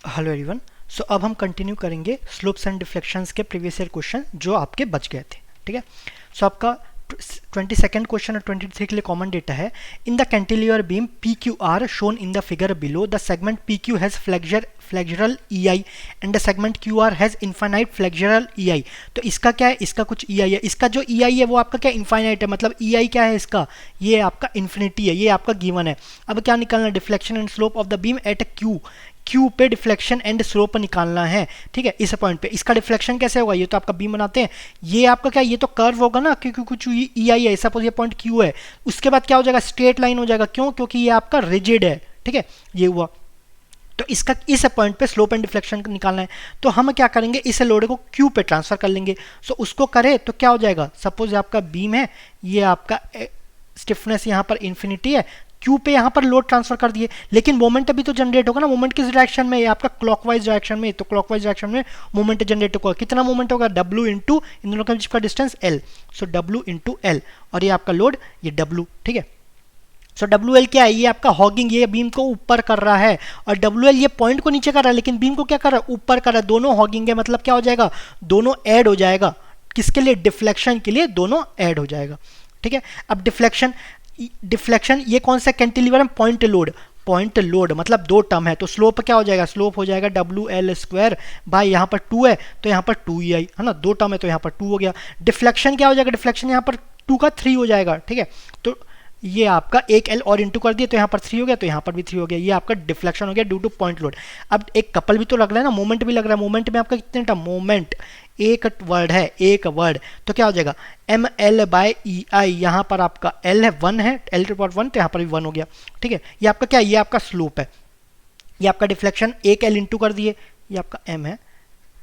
Hello everyone. सो अब हम continue करेंगे स्लोप्स एंड डिफ्लेक्शंस के प्रीवियस ईयर क्वेश्चन जो आपके बच गए थे। ठीक है, सो आपका 22nd क्वेश्चन और 23 के लिए कॉमन डेटा है। In the cantilever beam P Q R shown in the figure below the segment P Q has flexural E I and the segment Q R has infinite flexural E I. तो इसका क्या है, इसका कुछ ई I है, इसका जो ई I है वो आपका क्या इनफाइनाइट है, मतलब ई आई क्या है इसका, ये आपका इन्फिनिटी है, ये आपका गिवन है। अब क्या निकालना है, deflection and slope of the beam at Q पे डिफ्लेक्शन एंड स्लोप निकालना है। ठीक है, इस पॉइंट पे इसका डिफ्लेक्शन कैसे होगा, ये तो आपका बीम बनाते हैं, ये आपका क्या, ये तो कर्व होगा ना, क्योंकि कुछ ई आई है, सपोज ये पॉइंट क्यू है, उसके बाद क्या हो जाएगा, स्ट्रेट लाइन हो जाएगा। क्यों, क्योंकि ये आपका रिजिड है। ठीक है, ये हुआ। तो इसका इस पॉइंट पे स्लोप एंड डिफ्लेक्शन निकालना है, तो हम क्या करेंगे, इस लोड को क्यू पे ट्रांसफर कर लेंगे। सो उसको करे तो क्या हो जाएगा, सपोज आपका बीम है, ये आपका स्टिफनेस यहाँ पर इन्फिनिटी है, क्यू पे यहाँ पर लोड ट्रांसफर कर दिए, लेकिन मोमेंट अभी तो जनरेट होगा ना, मोमेंट किस डायरेक्शन में, आपका क्लॉकवाइज डायरेक्शन में, तो क्लॉकवाइज डायरेक्शन में मोमेंट जनरेट होगा। कितना मोमेंट होगा, W इंटू इन दोनों के बीच का डिस्टेंस L, सो W इंटू L, और ये आपका लोड ये W। ठीक है, सो WL क्या है, ये आपका हॉगिंग, ये बीम को ऊपर कर रहा है, और WL ये पॉइंट को नीचे कर रहा है, लेकिन बीम को क्या कर रहा है, ऊपर कर रहा है। दोनों हॉगिंग है, मतलब क्या हो जाएगा, दोनों ऐड हो जाएगा, किसके लिए, डिफ्लेक्शन के लिए, दोनों ऐड हो जाएगा। ठीक है, अब डिफ्लेक्शन ये कौन सा कैंटिलीवर है, पॉइंट लोड मतलब दो टर्म है, तो स्लोप क्या हो जाएगा, स्लोप हो जाएगा WL स्क्वायर बाय यहाँ पर 2 है तो यहाँ पर 2EI है ना, दो टर्म है तो यहाँ पर 2 हो गया। डिफ्लेक्शन क्या हो जाएगा, डिफ्लेक्शन यहाँ पर 2 का 3 हो जाएगा। ठीक है, तो ये आपका एक L और इंटू कर दिया तो यहाँ पर 3 हो गया, तो यहाँ पर भी 3 हो गया, ये आपका डिफ्लेक्शन हो गया ड्यू टू पॉइंट लोड। अब एक कपल भी तो लग रहा है ना, मोमेंट भी लग रहा है, मोमेंट में आपका कितने टर्म, मोमेंट एक वर्ड है, एक वर्ड, तो क्या हो जाएगा ML बाय EI, यहाँ पर आपका L है 1 है, L टू पावर 1, तो यहाँ पर भी 1 हो गया। ठीक है, ये आपका क्या है, ये आपका स्लोप है, ये आपका डिफ्लेक्शन एक L इंटू कर दिए, ये आपका M है,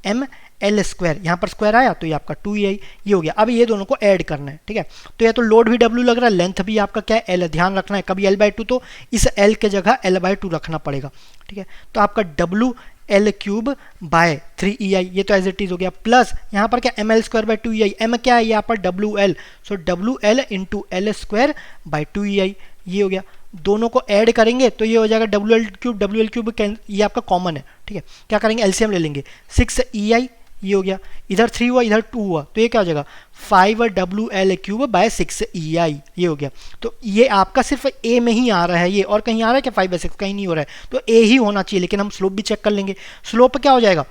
ML स्क्वायर, यहाँ पर स्क्वायर आया तो ये आपका 2EI, ये हो गया। अब ये दोनों को ऐड करना है। ठीक है, तो या तो लोड भी W लग रहा है, लेंथ भी आपका क्या है L, ध्यान रखना है कभी L/2 तो इस L के जगह L/2 रखना पड़ेगा। ठीक है, तो आपका WL क्यूब बाय 3EI, ये तो एज इट इज हो गया, प्लस यहाँ पर क्या ML square by 2EI, M क्या है यहाँ पर WL, so WL into L square by 2EI, ये हो गया। दोनों को ऐड करेंगे तो ये हो जाएगा WL क्यूब, ये आपका कॉमन है। ठीक है, क्या करेंगे, LCM ले लेंगे, 6EI, ये हो गया, इधर 3 हुआ इधर 2 हुआ, तो ये क्या हो जाएगा 5WL क्यूब बाय 6EI, ये हो गया। तो ये आपका सिर्फ A में ही आ रहा है, ये और कहीं आ रहा है क्या, 5/6 कहीं नहीं हो रहा है, तो A ही होना चाहिए, लेकिन हम स्लोप भी चेक कर लेंगे। स्लोप क्या हो जाएगा,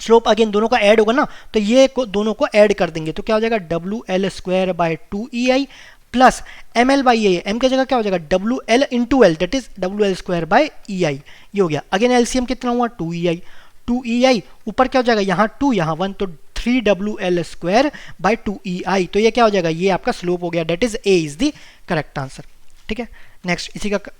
स्लोप अगेन दोनों का ऐड होगा ना, तो ये दोनों को ऐड कर देंगे, तो क्या हो जाएगा WL square by 2EI plus ML by A, M की जगह क्या हो जाएगा WL into L, that is WL square by EI, ये हो गया। अगेन LCM कितना हुआ 2EI, ऊपर क्या हो जाएगा, यहाँ 2 यहाँ 1, तो 3WL स्क्वायर बाय 2EI, तो ये क्या हो जाएगा, ये आपका स्लोप हो गया, that is A is the correct answer. ठीक है, नेक्स्ट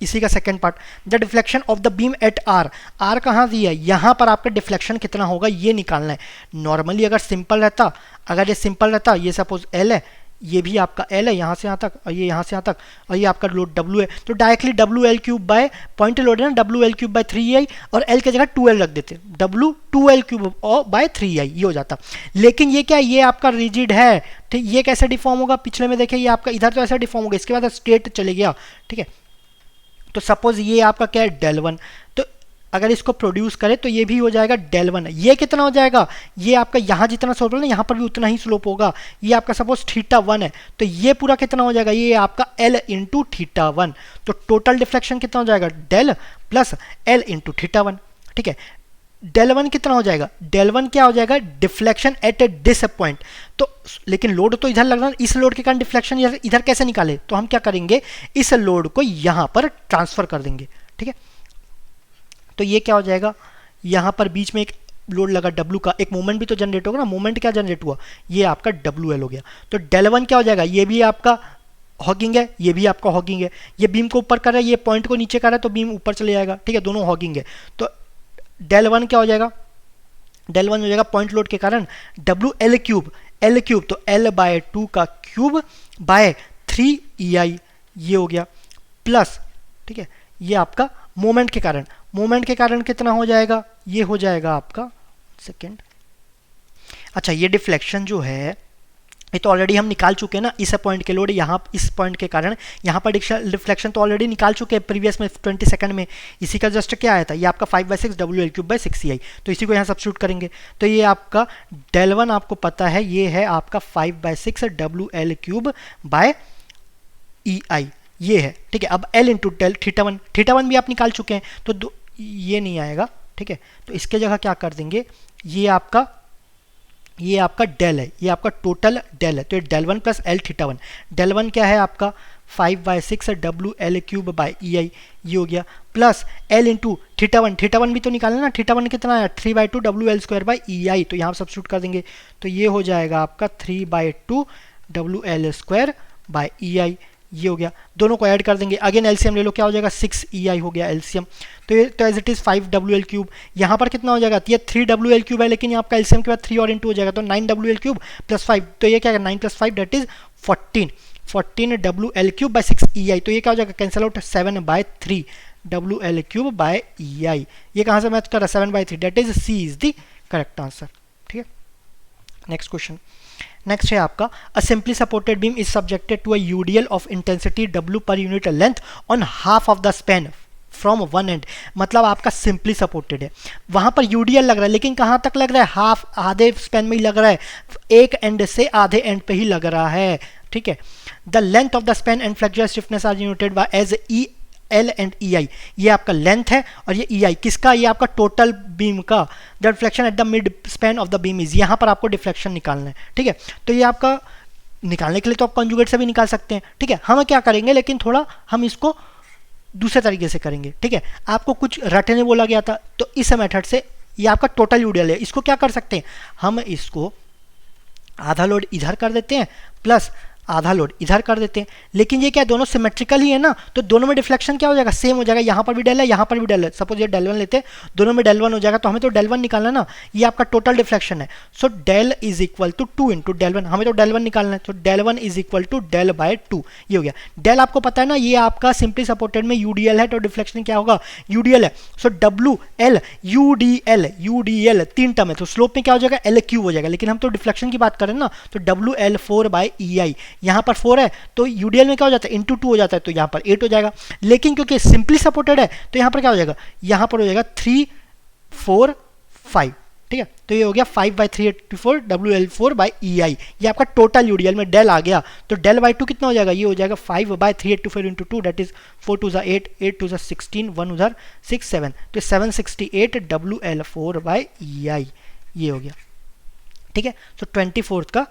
इसी का second part, the deflection of the beam at R कहाँ दिया है, यहाँ पर आपका डिफ्लेक्शन कितना होगा ये निकालना है। नॉर्मली अगर सिंपल रहता, अगर ये सिंपल रहता, ये सपोज L है, ये भी आपका L है यहाँ से यहाँ तक, और ये यहाँ से यहाँ तक, और ये आपका लोड W है, तो directly WL cube by point load है ना, WL क्यूब बाय 3EI, और L की जगह 2L रख देते, W 2L क्यूब और बाय 3EI, ये हो जाता। लेकिन ये क्या, ये आपका रिजिड है, ठीक, ये कैसे डिफॉर्म होगा, पिछले में देखिए ये आपका इधर तो ऐसा डिफॉर्म होगा, इसके बाद स्ट्रेट चले गया। ठीक है, तो सपोज ये आपका क्या है del1, तो अगर इसको प्रोड्यूस करे तो ये भी हो जाएगा del1, ये कितना हो जाएगा, ये आपका यहाँ जितना स्लोप है ना, यहाँ पर भी उतना ही स्लोप होगा, ये आपका सपोज θ1 है, तो ये पूरा कितना हो जाएगा, ये आपका L इंटू θ1, तो टोटल डिफ्लेक्शन कितना हो जाएगा del प्लस L इंटू θ1। ठीक है, del1 कितना हो जाएगा, del1 क्या हो जाएगा, डिफ्लेक्शन एट दिस पॉइंट, तो लेकिन लोड तो इधर लग रहा है, इस लोड के कारण डिफ्लेक्शन इधर कैसे निकाले, तो हम क्या करेंगे, इस लोड को यहाँ पर ट्रांसफर कर देंगे। ठीक है, तो ये क्या हो जाएगा, यहाँ पर बीच में एक लोड लगा W का, एक मोमेंट भी तो जनरेट होगा ना, मोमेंट क्या जनरेट हुआ, ये आपका WL हो गया, तो del1 क्या हो जाएगा, ये भी आपका हॉगिंग है, ये भी आपका हॉगिंग है, ये बीम को ऊपर कर रहा है, ये पॉइंट को नीचे कर रहा है, तो बीम ऊपर चले जाएगा। ठीक है, दोनों हॉगिंग है, तो del1 क्या हो जाएगा, del1 हो जाएगा पॉइंट लोड के कारण WL क्यूब, L क्यूब तो L बाय 2 का क्यूब बाय 3EI, ये हो गया, प्लस ठीक है, ये आपका मोमेंट के कारण कितना हो जाएगा, ये हो जाएगा आपका सेकेंड। अच्छा, ये डिफ्लेक्शन जो है ये तो ऑलरेडी हम निकाल चुके हैं ना, इस पॉइंट के लोड यहाँ इस पॉइंट के कारण यहाँ पर डिफ्लेक्शन तो ऑलरेडी निकाल चुके हैं प्रीवियस में 20 सेकंड में। इसी का जस्ट क्या आया था, ये आपका 5/6 WL3/6EI, तो इसी को यहाँ सब्स्टिट्यूट करेंगे। तो ये आपका डेल वन आपको पता है, ये है आपका 5/6 WL3/EI, ये है, ठीक है। अब L into del theta one भी आप निकाल चुके हैं, तो ये नहीं आएगा, ठीक है। तो इसके जगह क्या कर देंगे, ये आपका डेल है, ये आपका टोटल डेल है, तो ये del one plus L theta one. Del one क्या है आपका 5/6 WL3/EI, ये हो गया, plus L into theta one भी तो निकालना ना, थीटा वन कितना है 3/2 WL2/EI, तो यहाँ सब्स्टिट्यूट कर देंगे, तो ये हो जाएगा आपका 3/2 WL2/EI, ये हो गया। दोनों को ऐड कर देंगे, अगेन एलसीएम ले लो, क्या हो जाएगा 6EI हो गया एलसीएम। तो ये तो एज इट इज 5 WL3, यहाँ पर कितना हो जाएगा, ये 3 WL3 है, लेकिन यहाँ आपका एलसीएम के बाद 3 और इंटू हो जाएगा, तो 9 WL3 प्लस 5, तो ये क्या है 9 + 5 दैट इज 14 WL3/6EI, तो ये क्या हो जाएगा कैंसिल आउट 7/3 WL3/EI। ये कहाँ से मैच कर रहा है 7/3, that is C is the correct answer, ठीक है। नेक्स्ट क्वेश्चन, नेक्स्ट है आपका a simply supported beam is subjected to a UDL of intensity W per unit length on half of the span from one end, मतलब आपका simply supported है, वहां पर UDL लग रहा है, लेकिन कहां तक लग रहा है, हाफ आधे स्पैन में ही लग रहा है, एक एंड से आधे एंड पे ही लग रहा है, ठीक है। The length of the span and flexural stiffness are united by as E L and EI, ये आपका लेंथ है, और ये EI किसका, ये आपका टोटल बीम का। The deflection at the mid span of the beam is, यहाँ पर आपको डिफ्लेक्शन निकालना है, ठीक है। तो ये आपका निकालने के लिए तो आप कॉन्जुगेट से भी निकाल सकते हैं, ठीक है। हम क्या करेंगे, लेकिन थोड़ा हम इसको दूसरे तरीके से करेंगे, ठीक है। आपको कुछ रटने बोला गया था, तो इस मेथड से ये आपका टोटल यूडीएल है, इसको क्या कर सकते हैं हम, इसको आधा लोड इधर कर देते हैं प्लस आधा लोड इधर कर देते हैं, लेकिन ये क्या दोनों सिमेट्रिकल ही है ना, तो दोनों में डिफ्लेक्शन क्या हो जाएगा, सेम हो जाएगा, यहाँ पर भी डेल है, यहाँ पर भी डेल है। सपोज ये डेल वन लेते हैं, दोनों में डेल वन हो जाएगा, तो हमें तो डेल वन निकालना ना, ये आपका टोटल डिफ्लेक्शन है। So del is equal to 2 into del one, हमें तो डेल वन निकालना है, तो del one is equal to del by 2, ये हो गया। डेल आपको पता है ना, ये आपका सिंपली सपोर्टेड में यूडीएल है, तो डिफ्लेक्शन क्या होगा यूडीएल है। सो WL UDL 3 टर्म है, तो स्लोप में क्या हो जाएगा LQ हो जाएगा, लेकिन हम तो डिफ्लेक्शन की बात करें ना, तो WL4/EI, यहाँ पर 4 है, तो यूडीएल में क्या हो जाता है इंटू 2 हो जाता है, तो यहाँ पर 8 हो जाएगा, लेकिन क्योंकि सिंपली सपोर्टेड है, तो यहाँ पर क्या हो जाएगा, यहाँ पर हो जाएगा 3 4 5, ठीक है। तो ये हो गया 5/384 WL4/EI, ये आपका टोटल यूडीएल में डेल आ गया, तो डेल बाई 2 कितना हो जाएगा, ये हो जाएगा 5/384 इंटू 2, दैट इज 4 2 8 8 2 16 1 उधर 6 7, तो 768 WL4/EI, ये हो गया, ठीक है। तो 24 का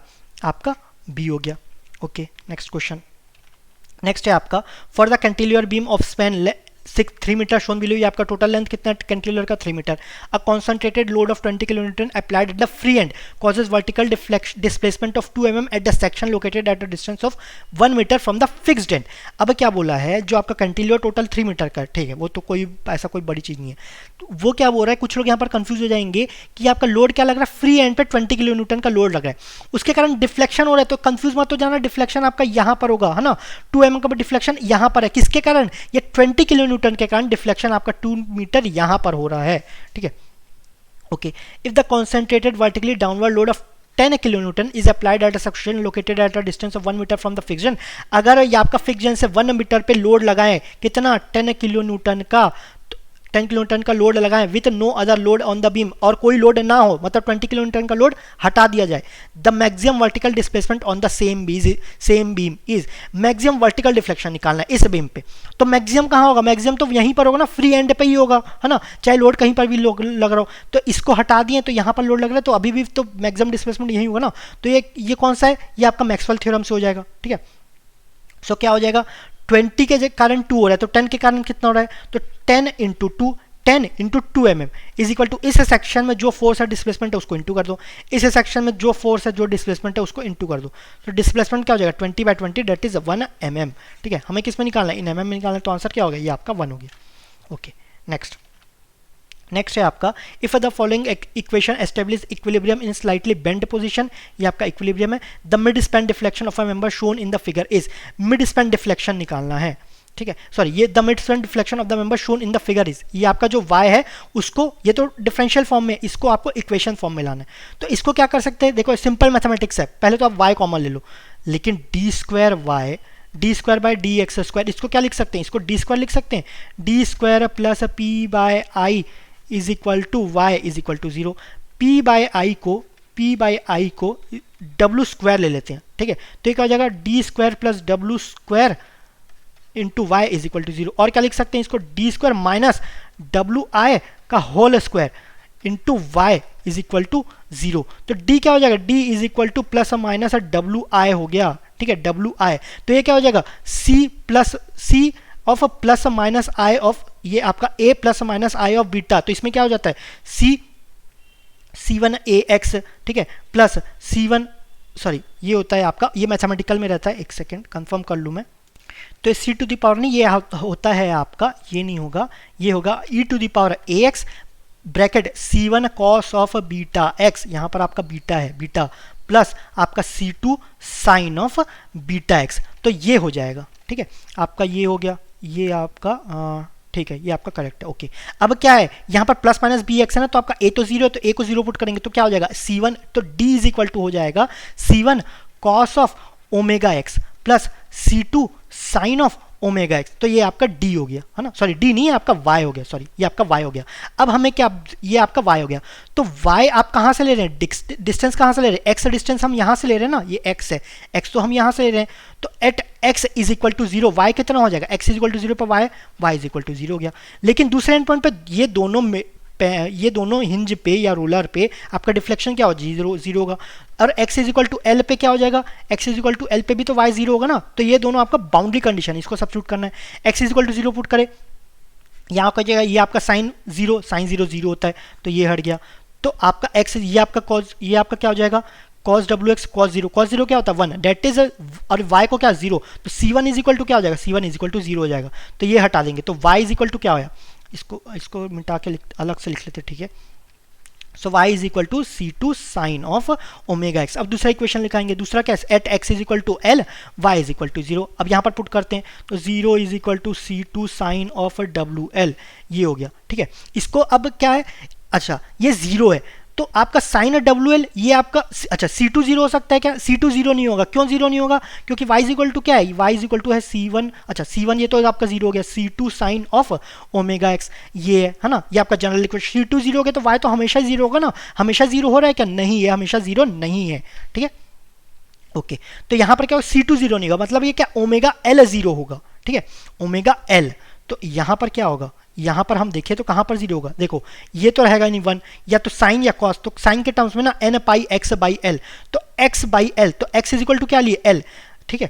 आपका बी हो गया। ओके, नेक्स्ट क्वेश्चन, नेक्स्ट है आपका for the cantilever beam of span 3 metre shown below, ये आपका टोटल लेंथ कितना है कैंटिलीवर का 3 metre. A concentrated load of 20 kilonewton applied at the free end causes vertical displacement of 2 mm at the section located at a distance of 1 metre from the fixed end. अब क्या बोला है, जो आपका cantilever total 3 metre का, ठीक है, वो तो कोई ऐसा कोई बड़ी चीज नहीं है, तो वो क्या बोल रहा है, कुछ लोग यहाँ पर कंफ्यूज हो जाएंगे कि आपका लोड क्या लग रहा है, फ्री एंड पे 20 किलोन्यूटन का लोड लग रहा है, उसके कारण डिफ्लेक्शन हो रहा है, तो कंफ्यूज मत हो जाना, डिफ्लेक्शन आपका यहाँ पर होगा, है ना, 2 mm का डिफ्लेक्शन यहाँ पर है, किसके कारण, ये 20 किलोन्यूटन के कारण डिफ्लेक्शन आपका 2 मीटर यहाँ पर हो रहा है, ठीक है। Okay, if the concentrated vertically downward load of 10 kilonewton is applied at a section located at a distance of 1 metre from the fixed end, अगर ये आपका फिक्स्ड एंड से 1 मीटर पे लोड लगाएं, कितना 10 किलोन्यूटन का, 10 किलोन्यूटन का लोड लगाएं with no other load on the beam, और कोई लोड ना हो, मतलब 20 किलोन्यूटन का लोड हटा दिया जाए, the maximum vertical displacement on the same beam is, maximum vertical deflection निकालना है इस बीम पे, तो मैक्सिमम कहाँ होगा, मैक्सिमम तो यहीं पर होगा ना, फ्री एंड पे ही होगा, है ना, चाहे लोड कहीं पर भी लग रहा हो, तो इसको हटा दिए तो यहाँ पर लोड लग रहा है, तो अभी भी तो मैक्सिमम डिस्प्लेसमेंट यही होगा ना, तो ये कौन सा है, ये आपका मैक्सवेल थ्योरम से हो जाएगा, ठीक है। सो क्या हो जाएगा, 20 के कारण 2 हो रहा है, तो 10 के कारण कितना हो रहा है, तो 10 into 2 10 into 2 mm is equal to, इस सेक्शन में जो फोर्स है डिस्प्लेसमेंट है उसको इंटू कर दो, इस सेक्शन में जो फोर्स है जो डिस्प्लेसमेंट है उसको इंटू कर दो, तो डिस्प्लेसमेंट क्या हो जाएगा 20/20 दैट इज 1 mm, ठीक है। हमें किस में निकालना है, इन mm में निकालना है, तो आंसर क्या होगा, ये आपका 1 हो गया। ओके, नेक्स्ट है आपका if the following equation establish equilibrium in slightly bend position, ये आपका इक्विलिब्रियम है, the mid span deflection of a member shown in the figure is, mid span deflection निकालना है, ठीक है, सॉरी, ये the mid span deflection of the member shown in the figure is, ये आपका जो y है उसको, ये तो डिफरेंशियल फॉर्म में, इसको आपको इक्वेशन फॉर्म में लाना है। तो इसको क्या कर सकते हैं, देखो सिंपल मैथमेटिक्स है, पहले तो आप y कॉमन ले लो, लेकिन d square y, d square by d x square, इसको क्या लिख सकते हैं, इसको डी स्क्वायर लिख सकते हैं, D square plus P by I is equal to Y is equal to 0। P by I को डब्ल्यू स्क्वायर ले लेते हैं, ठीक है, तो ये क्या हो जाएगा, D square plus W square into Y is equal to 0। और क्या लिख सकते हैं इसको, D square minus W I का whole square into Y is equal to 0। तो डी क्या हो जाएगा, D is equal to plus minus W I हो गया, ठीक है, डब्ल्यू आई, तो ये क्या हो जाएगा, C plus C of plus minus I of, ये आपका A plus minus I of beta, तो इसमें क्या हो जाता है, सी1 ए एक्स, ठीक है, प्लस सी1, सॉरी ये होता है आपका, ये मैथमेटिकल में रहता है, एक सेकेंड कंफर्म कर लूँ मैं, तो सी टू द पावर नहीं, ये होता है आपका, ये नहीं होगा, ये होगा e to the power A X bracket C1 cos of beta X, यहाँ पर आपका बीटा है, बीटा प्लस आपका C2 sine of beta x, तो ये हो जाएगा, ठीक है, आपका ये हो गया, ये आपका ठीक है, ये आपका करेक्ट है, ओके। अब क्या है, यहाँ पर प्लस माइनस बी एक्स है ना, तो आपका ए तो 0 है, तो ए को 0 पुट करेंगे तो क्या हो जाएगा, C1, तो D इज इक्वल टू हो जाएगा C1 cos of omega x plus C2 sine of omega x, तो ये आपका डी हो गया, है ना, सॉरी डी नहीं है, आपका वाई हो गया, सॉरी ये आपका वाई हो गया। अब हमें क्या, ये आपका वाई हो गया, तो वाई आप कहाँ से ले रहे हैं, डिस्टेंस कहाँ से ले रहे हैं, एक्स डिस्टेंस हम यहाँ से ले रहे हैं ना, ये एक्स है, एक्स तो हम यहाँ से ले रहे हैं, तो at x is equal to 0 y कितना हो जाएगा, एक्स इज इक्वल टू 0 पर वाई इज इक्वल टू 0 हो गया। लेकिन दूसरे एंड पॉइंट पर ये दोनों हिंज पे या रोलर पे आपका डिफ्लेक्शन क्या हो, 0 होगा, और x is equal to L पे क्या हो जाएगा, x is equal to L पे भी तो y 0 होगा ना, तो ये दोनों आपका बाउंड्री कंडीशन, इसको सब्स्टिट्यूट करना है, x is equal to 0 put करे, यहाँ का जाएगा, ये आपका साइन 0 0 होता है, तो ये हट गया, तो आपका x, ये आपका कॉस, ये आपका क्या हो जाएगा, cos wx cos 0 क्या होता है 1, डेट इज, और y को क्या 0, तो c1 इज इक्वल टू क्या हो जाएगा, c1 इज इक्वल टू 0 हो जाएगा, तो ये हटा देंगे, तो y इज इक्वल टू क्या होगा, इसको मिटा के अलग से लिख लेते, ठीक है, so y is equal to C2 sine of omega x. अब दूसरा इक्वेशन लिखाएंगे, दूसरा क्या है, at x is equal to L, y is equal to 0, अब यहाँ पर पुट करते हैं, तो 0 is equal to C2 sine of WL, ये हो गया, ठीक है। इसको अब क्या है, अच्छा ये 0 है, तो आपका साइन WL, ये आपका, अच्छा C2 0 हो सकता है क्या, C2 0 नहीं होगा, क्यों 0 नहीं होगा, क्योंकि y इज इक्वल टू क्या है, y इज इक्वल टू है C1, अच्छा C1 ये तो आपका 0 हो गया, C2 sine of omega x, ये है ना, ये आपका जनरल इक्वेशन, C2 0 हो गया, तो y तो हमेशा 0 होगा ना, हमेशा 0 हो रहा है क्या, नहीं है, हमेशा 0 नहीं है, ठीक है, ओके। तो यहाँ पर क्या होगा, C2 0 नहीं होगा, मतलब ये क्या, ओमेगा L 0 होगा, ठीक है, ओमेगा L, तो यहाँ पर क्या होगा, यहाँ पर हम देखें तो कहाँ पर 0 होगा, देखो ये तो रहेगा नहीं 1, या तो साइन या कॉस, तो साइन के टर्म्स में ना n pi x by L, तो x बाई एल, तो x इज इक्वल टू क्या लिए l, ठीक है,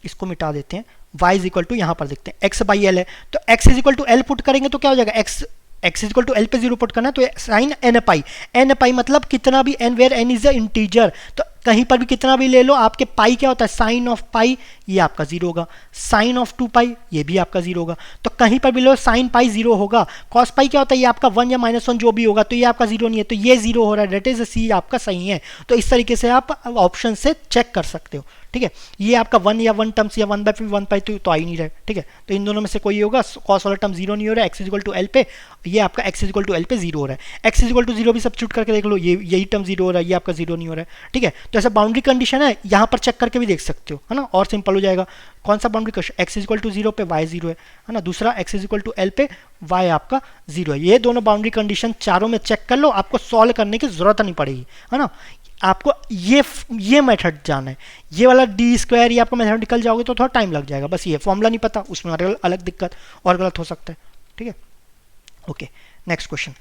इसको मिटा देते हैं, y इज इक्वल टू यहाँ पर देखते हैं x बाई एल है, तो x is equal to l put करेंगे तो क्या हो जाएगा, x is equal to L पे 0 पुट करना है, तो साइन n पाई मतलब कितना भी n where n is a integer, तो कहीं पर भी कितना भी ले लो, आपके पाई क्या होता है, साइन ऑफ पाई, ये आपका 0 होगा, साइन ऑफ 2 पाई, ये भी आपका 0 होगा, तो कहीं पर भी लो साइन पाई 0 होगा, कॉस पाई क्या होता है, ये आपका 1 या -1 जो भी होगा, तो ये आपका 0 नहीं है, तो ये 0 हो रहा है, डेट इज सी आपका सही है। तो इस तरीके से आप ऑप्शन से चेक कर सकते हो, ठीक है, ये आपका 1 या 1 टर्म्स या 1/1 तो आ ही नहीं रहा है, ठीक है, तो इन दोनों में से कोई होगा, कॉस वाला टर्म 0 नहीं हो रहा है, x is equal to L पे, ये आपका x is equal to L पे 0 हो रहा है, x इज इक्वल टू 0 भी सब्स्टिट्यूट करके देख लो, ये यही टर्म 0 हो रहा है, ये आपका 0 नहीं हो रहा है, ठीक है, तो ऐसा बाउंड्री कंडीशन है, यहाँ पर चेक करके भी देख सकते हो, है ना, और सिंपल हो जाएगा, कौन सा boundary condition, x is equal to 0 पे y 0 है ना, दूसरा x is equal to L पे y आपका 0 है, ये दोनों बाउंड्री कंडीशन चारों में चेक कर लो, आपको सॉल्व करने की जरूरत नहीं पड़ेगी, है ना, आपको ये मेथड जाना है, ये वाला डी स्क्वायर ये आपको मैथमेटिकल जाओगे तो थोड़ा टाइम लग जाएगा, बस ये फॉर्मूला नहीं पता, उसमें अलग दिक्कत और गलत हो सकता है, ठीक है, ओके। नेक्स्ट क्वेश्चन,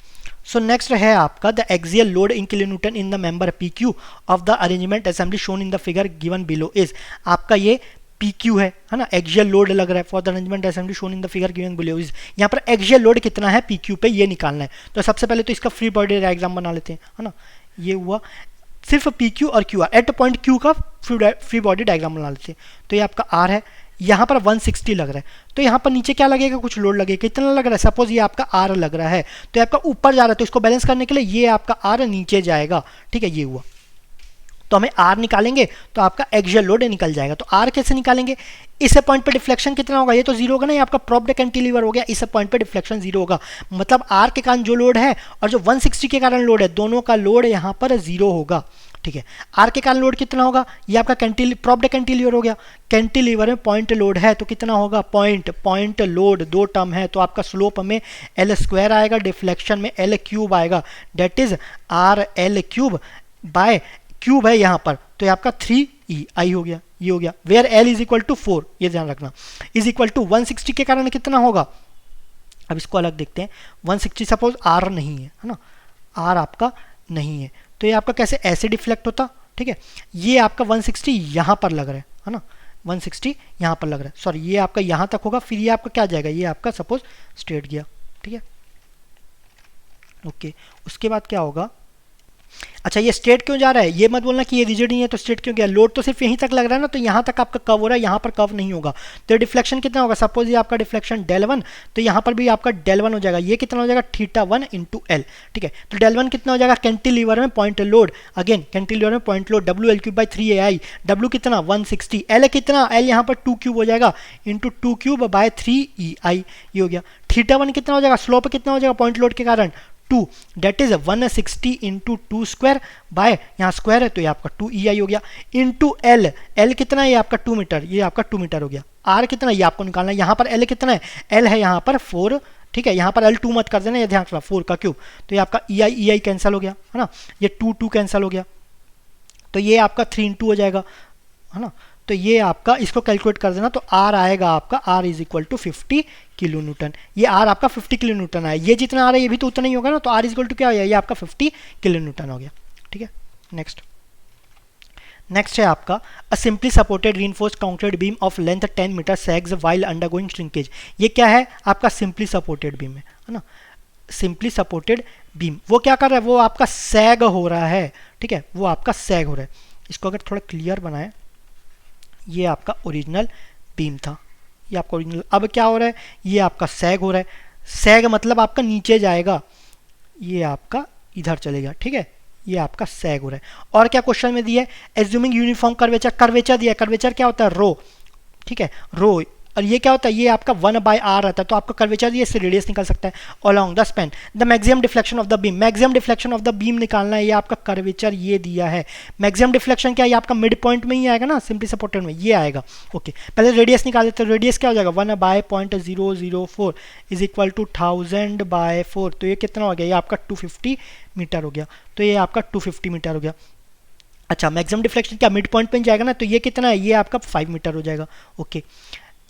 सो नेक्स्ट है आपका the axial load in kilonewton in the member PQ of the arrangement assembly shown in the figure given below is, आपका ये PQ है ना, एक्सियल लोड लग रहा है for the arrangement assembly shown in the figure given below is, यहाँ पर axial load कितना है PQ पे ये निकालना है, तो सबसे पहले तो इसका फ्री बॉडी डायग्राम बना लेते हैं, है ना, ये हुआ सिर्फ PQ और QR एट पॉइंट Q का फ्री बॉडी डायग्राम बना लेते हैं, तो ये आपका R है, यहाँ पर 160 लग रहा है, तो यहाँ पर नीचे क्या लगेगा, कुछ लोड लगेगा, कितना लग रहा है, सपोज ये आपका R लग रहा है, तो ये आपका ऊपर जा रहा है, तो इसको बैलेंस करने के लिए ये आपका R नीचे जाएगा, ठीक है, ये हुआ, तो हमें आर निकालेंगे तो आपका एक्सियल लोड निकल जाएगा। तो आर कैसे निकालेंगे, इस पॉइंट पे डिफ्लेक्शन कितना होगा, ये तो जीरो होगा ना, ये आपका प्रॉप्ड कैंटिलीवर हो गया, इस पॉइंट पे डिफ्लेक्शन जीरो होगा, मतलब आर के कारण जो लोड है और जो 160 के कारण लोड है, दोनों का लोड यहाँ पर जीरो होगा। ठीक है, आर के कारण लोड कितना होगा, ये आपका प्रॉप्ड कैंटिलीवर हो गया, कैंटिलीवर में पॉइंट लोड है तो कितना होगा, पॉइंट लोड, दो टर्म है तो आपका स्लोप में एल स्क्वायर आएगा, डिफ्लेक्शन में एल क्यूब आएगा, that is R L cube by cube है यहाँ पर, तो ये आपका 3EI हो गया, ये हो गया, where L is equal to 4, ये ध्यान रखना, इज इक्वल टू 160 के कारण कितना होगा। अब इसको अलग देखते हैं, 160 सपोज आर नहीं है ना, आर आपका नहीं है, तो ये आपका कैसे ऐसे डिफ्लेक्ट होता। ठीक है, ये आपका 160 यहाँ पर लग रहा है ना, 160 यहाँ पर लग रहा है, सॉरी ये आपका यहाँ तक होगा, फिर ये आपका क्या जाएगा, ये आपका सपोज स्ट्रेट गया। ठीक है, ओके, उसके बाद क्या होगा, अच्छा ये स्ट्रेट क्यों जा रहा है, ये मत बोलना कि ये रिजिड नहीं है तो स्ट्रेट क्यों गया, लोड तो सिर्फ यहीं तक लग रहा है ना, तो यहाँ तक आपका कव हो रहा है, यहाँ पर कव नहीं होगा, तो डिफ्लेक्शन कितना होगा, सपोज ये आपका डिफ्लेक्शन डेल 1, तो यहाँ पर भी आपका डेल 1 हो जाएगा, ये कितना हो जाएगा θ1 इंटू एल। ठीक है, तो डेल 1 कितना हो जाएगा, कैंटिलीवर में पॉइंट लोड, अगेन कैंटिलीवर में point load WL cube by 3AI, W कितना 160, L कितना, L यहाँ पर 2 क्यूब हो जाएगा इंटू 2 क्यूब बाय 3EI, ये हो गया। θ1 कितना हो जाएगा, स्लोप कितना हो जाएगा पॉइंट लोड के कारण 2, that is 160 into 2 square by यहाँ स्क्वायर है तो ये आपका 2EI हो गया, इंटू एल, एल कितना है, ये आपका 2 मीटर, ये आपका 2 मीटर हो गया। आर कितना, ये आपको निकालना है, यहाँ पर एल कितना है, एल है यहाँ पर 4, ठीक है, यहाँ पर एल 2 मत कर देना, ये ध्यान रखना 4 का क्यूब, तो ये आपका EI कैंसिल हो गया है ना, ये 2 कैंसिल हो गया, तो ये आपका 3 इंटू हो जाएगा है ना, तो ये आपका इसको कैलकुलेट कर देना, तो आर आएगा आपका, R is equal to 50 kilo newton, ये आर आपका 50 किलो न्यूटन आया, ये जितना आ रहा है ये भी तो उतना ही होगा ना, तो आर इज इक्वल टू क्या हो गया, ये आपका 50 किलो न्यूटन हो गया। ठीक है, नेक्स्ट है आपका a simply supported reinforced concrete beam of length 10 metre sags while undergoing shrinkage, ये क्या है आपका सिंपली सपोर्टेड बीम है ना, सिंपली सपोर्टेड बीम वो क्या कर रहा है, वो आपका सैग हो रहा है। ठीक है, वो आपका सैग हो रहा है, इसको अगर थोड़ा क्लियर बनाए, ये आपका ओरिजिनल बीम था, ये आपका ओरिजिनल, अब क्या हो रहा है, ये आपका सैग हो रहा है, सैग मतलब आपका नीचे जाएगा, ये आपका इधर चलेगा। ठीक है, ये आपका सैग हो रहा है, और क्या क्वेश्चन में दिया है, एज्यूमिंग यूनिफॉर्म कर्वेचर, कर्वेचर दिया, कर्वेचर क्या होता है रो। ठीक है, रो, और ये क्या होता है, ये आपका 1/r रहता है, तो आपका कर्वेचर दिया, इससे रेडियस निकल सकता है along the span, the maximum deflection of the beam, maximum deflection of the beam निकालना है, ये आपका कर्वेचर ये दिया है, मैक्सिमम डिफ्लेक्शन क्या है, ये आपका मिड पॉइंट में ही आएगा ना, सिंपली सपोर्टेड में ये आएगा। ओके, पहले रेडियस निकाल देते हैं, रेडियस क्या हो जाएगा 1/004 इज इक्वल टू 1000/4, तो ये कितना हो गया, ये आपका 250 मीटर हो गया, तो ये आपका 250 मीटर हो गया। अच्छा, मैक्सिमम डिफ्लेक्शन क्या मिड पॉइंट पे जाएगा ना, तो ये कितना है, ये आपका 5 मीटर हो जाएगा। ओके,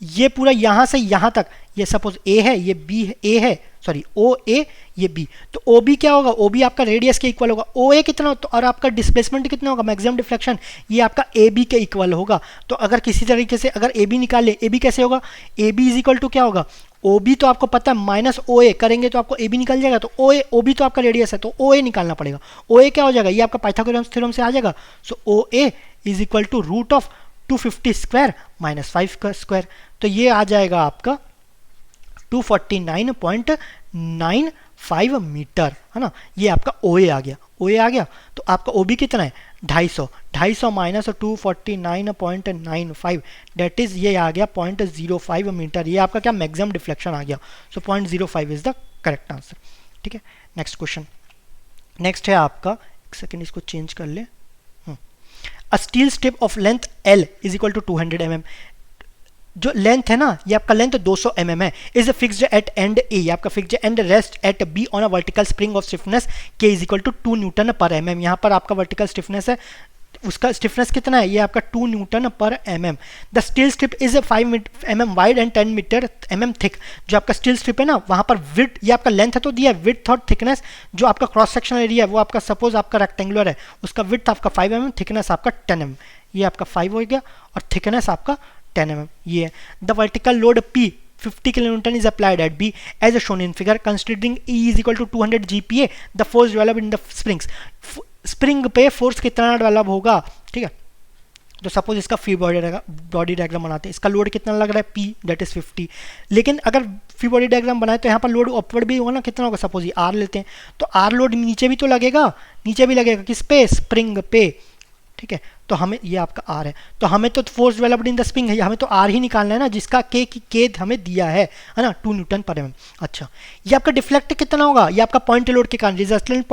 ये पूरा यहाँ से यहाँ तक, ये सपोज ए है, ये बी है, ए है, सॉरी ओ ए, ये बी, तो ओ बी क्या होगा, ओ बी आपका रेडियस के इक्वल होगा, ओ ए कितना, तो और आपका डिस्प्लेसमेंट कितना होगा, मैक्सिमम डिफ्लेक्शन ये आपका ए बी के इक्वल होगा। तो अगर किसी तरीके से अगर ए बी निकाल ले, ए बी कैसे होगा, A B is equal to क्या होगा, ओ बी तो आपको पता है माइनस ओ ए करेंगे तो आपको ए बी निकल जाएगा, तो ओ बी तो आपका रेडियस है, तो ओ ए निकालना पड़ेगा, ओ ए क्या हो जाएगा, ये आपका पाइथागोरस थ्योरम से आ जाएगा, so O A is equal to root of 250 square minus 5 का स्क्वायर, तो ये आ जाएगा आपका 249.95 मीटर है ना, ये आपका ओ ए आ गया, ओ ए आ गया, तो आपका ओ बी कितना है 250 माइनस 249.95, डेट इज ये आ गया 0.05 मीटर, ये आपका क्या मैक्सिमम डिफ्लेक्शन आ गया, सो 0.05 इज द करेक्ट आंसर। ठीक है, नेक्स्ट क्वेश्चन, नेक्स्ट है आपका, एक सेकेंड इसको चेंज कर ले, a steel strip of length L is equal to 200 mm, जो लेंथ है ना ये आपका लेंथ 200 mm है, is fixed at end A, आपका fixed end rest at B on a vertical spring of stiffness K is equal to 2 newton पर mm, यहाँ पर आपका वर्टिकल स्टिफनेस है, उसका स्टिफनेस कितना है, ये आपका 2 न्यूटन पर mm, the steel strip is 5 mm wide and 10 metre mm thick, जो आपका स्टील स्ट्रिप है ना वहाँ पर विड्थ, ये आपका लेंथ है तो दिया है, विड्थ और थिकनेस जो आपका क्रॉस सेक्शनल एरिया है वो आपका सपोज आपका रेक्टेंगुलर है, उसका विड्थ आपका 5 mm, थिकनेस आपका 10 mm, ये आपका 5 हो गया और थिकनेस आपका 10 mm ये है। The vertical load P 50 kilonewton is applied at B as shown in figure, considering E is equal to 200 GPa, the force developed in the springs, spring पे फोर्स कितना डेवलप होगा। ठीक है, तो सपोज इसका फ्री बॉडी डायग्राम बनाते हैं, इसका लोड कितना लग रहा है P, दैट इज 50, लेकिन अगर फ्री बॉडी डायग्राम बनाए तो यहाँ पर लोड अपवर्ड भी होगा ना, कितना होगा, सपोज ये R लेते हैं तो R लोड नीचे भी तो लगेगा, नीचे भी लगेगा किस पे, स्प्रिंग पे। ठीक है। तो हमें ये आपका आर है, तो हमें तो force developed in the spring है, हमें तो आर ही निकालना है ना, जिसका के हमें दिया है ना 2 न्यूटन पर एम। अच्छा, ये आपका डिफ्लेक्ट कितना होगा, ये आपका पॉइंट लोड के कारण रिजल्टेंट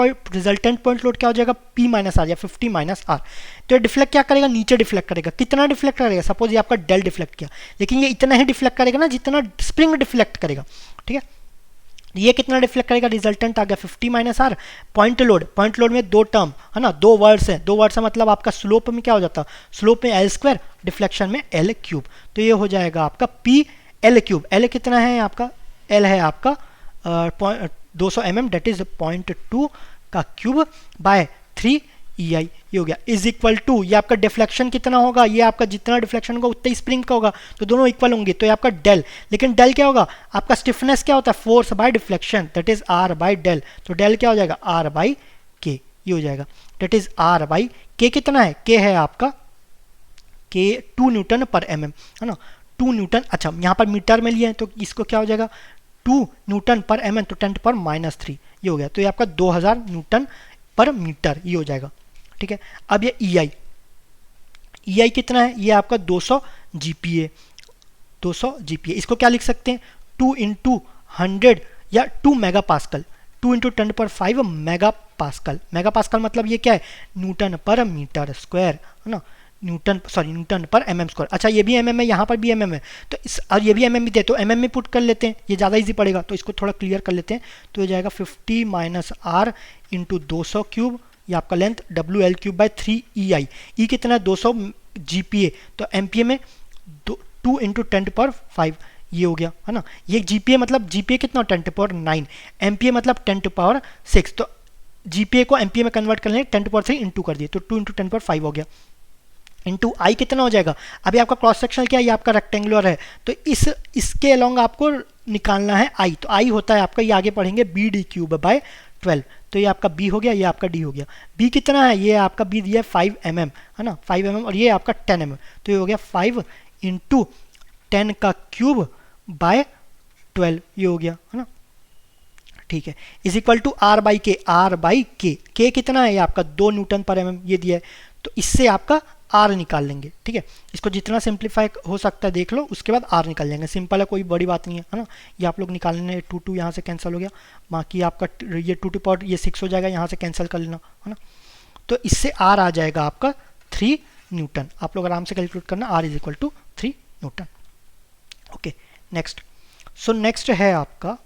पॉइंट लोड क्या हो जाएगा, पी माइनस आर या 50 माइनस आर। तो ये डिफ्लेक्ट क्या करेगा, नीचे डिफ्लेक्ट करेगा। कितना डिफ्लेक्ट करेगा, सपोज ये आपका डेल डिफ्लेक्ट किया, लेकिन ये इतना ही डिफ्लेक्ट करेगा ना जितना स्प्रिंग डिफ्लेक्ट करेगा, ठीक है। ये कितना डिफ्लेक्ट करेगा, रिजल्टेंट आ गया 50 माइनस आर। पॉइंट लोड में दो टर्म है ना, दो वर्ड्स हैं, दो वर्ड्स है मतलब आपका स्लोप में क्या हो जाता, स्लोप में एल स्क्वायर, डिफ्लेक्शन में एल क्यूब। तो ये हो जाएगा आपका पी एल क्यूब। एल कितना है आपका, एल है आपका 200 mm, डेट इज 0.2 का क्यूब बाय 3 EI, ये हो गया, इज इक्वल टू, ये आपका डिफ्लेक्शन कितना होगा, ये आपका जितना डिफ्लेक्शन होगा उतना ही स्प्रिंग का होगा, तो दोनों इक्वल होंगे, तो ये आपका डेल। लेकिन डेल क्या होगा, आपका स्टिफनेस क्या होता है, force by deflection, that is R by del. तो डेल क्या हो जाएगा, आर बाई के, ये हो जाएगा, दैट इज आर बाई के। कितना है, के है आपका के 2 न्यूटन पर mm, है ना, 2 न्यूटन। अच्छा, यहाँ पर मीटर में लिए हैं तो इसको क्या हो जाएगा, 2 न्यूटन पर mm, तो 10⁻³ ये हो गया। तो ये आपका 2000 न्यूटन पर मीटर ये हो जाएगा, ठीक है। अब ये EI कितना है, ये आपका 200 GPa, 200 GPa। इसको क्या लिख सकते हैं, 2 × 100 या 2 mega pascal, 2 × 10⁵ mega pascal. Mega pascal मतलब ये क्या है, न्यूटन पर मीटर स्क्वायर, है ना, न्यूटन पर mm स्क्वायर। अच्छा, ये भी mm है, यहाँ पर भी mm है, तो इस और ये भी mm भी दे, तो mm में पुट कर लेते हैं, ये ज़्यादा इजी पड़ेगा, तो इसको थोड़ा क्लियर कर लेते हैं। तो ये जाएगा 50 माइनस आर इंटू 200 क्यूब, ये आपका length WL cube by 3 EI। ई कितना है, 200 GPa, तो MPa में 2 × 10⁵ ये हो गया, है ना। ये GPa मतलब GPa कितना, 10⁹, MPa मतलब 10⁶। तो GPa को MPa में कन्वर्ट कर लें, 10⁻³ इंटू कर दिए, तो 2 × 10⁵ हो गया। इंटू आई कितना हो जाएगा, अभी आपका क्रॉस सेक्शनल क्या है, ये आपका रेक्टेंगुलर है, तो इसके अलोंग आपको निकालना है आई। तो आई होता है आपका, ये आगे पढ़ेंगे BD³ बाय 12। तो ये आपका B हो गया, ये आपका D हो गया। B कितना है, ये आपका B दिया है 5 mm, है ना, 5 mm, और ये आपका 10 mm, तो ये हो गया 5 × 10³ बाय 12, ये हो गया, है ना, ठीक है। Is equal to R by K, K कितना है, ये आपका 2 न्यूटन पर mm ये दिया है, तो इससे आपका R निकाल लेंगे, ठीक है। इसको जितना सिंप्लीफाई हो सकता है देख लो, उसके बाद R निकाल लेंगे, सिंपल है, कोई बड़ी बात नहीं है ना। ये आप लोग निकाल लेने, 2 यहाँ से कैंसिल हो गया, बाकी आपका ये 2 ये 6 हो जाएगा, यहाँ से कैंसिल कर लेना, है ना। तो इससे R आ जाएगा आपका 3 न्यूटन। आप लोग आराम से कैलकुलेट करना, R is equal to 3 newton. Okay, next. So next है आपका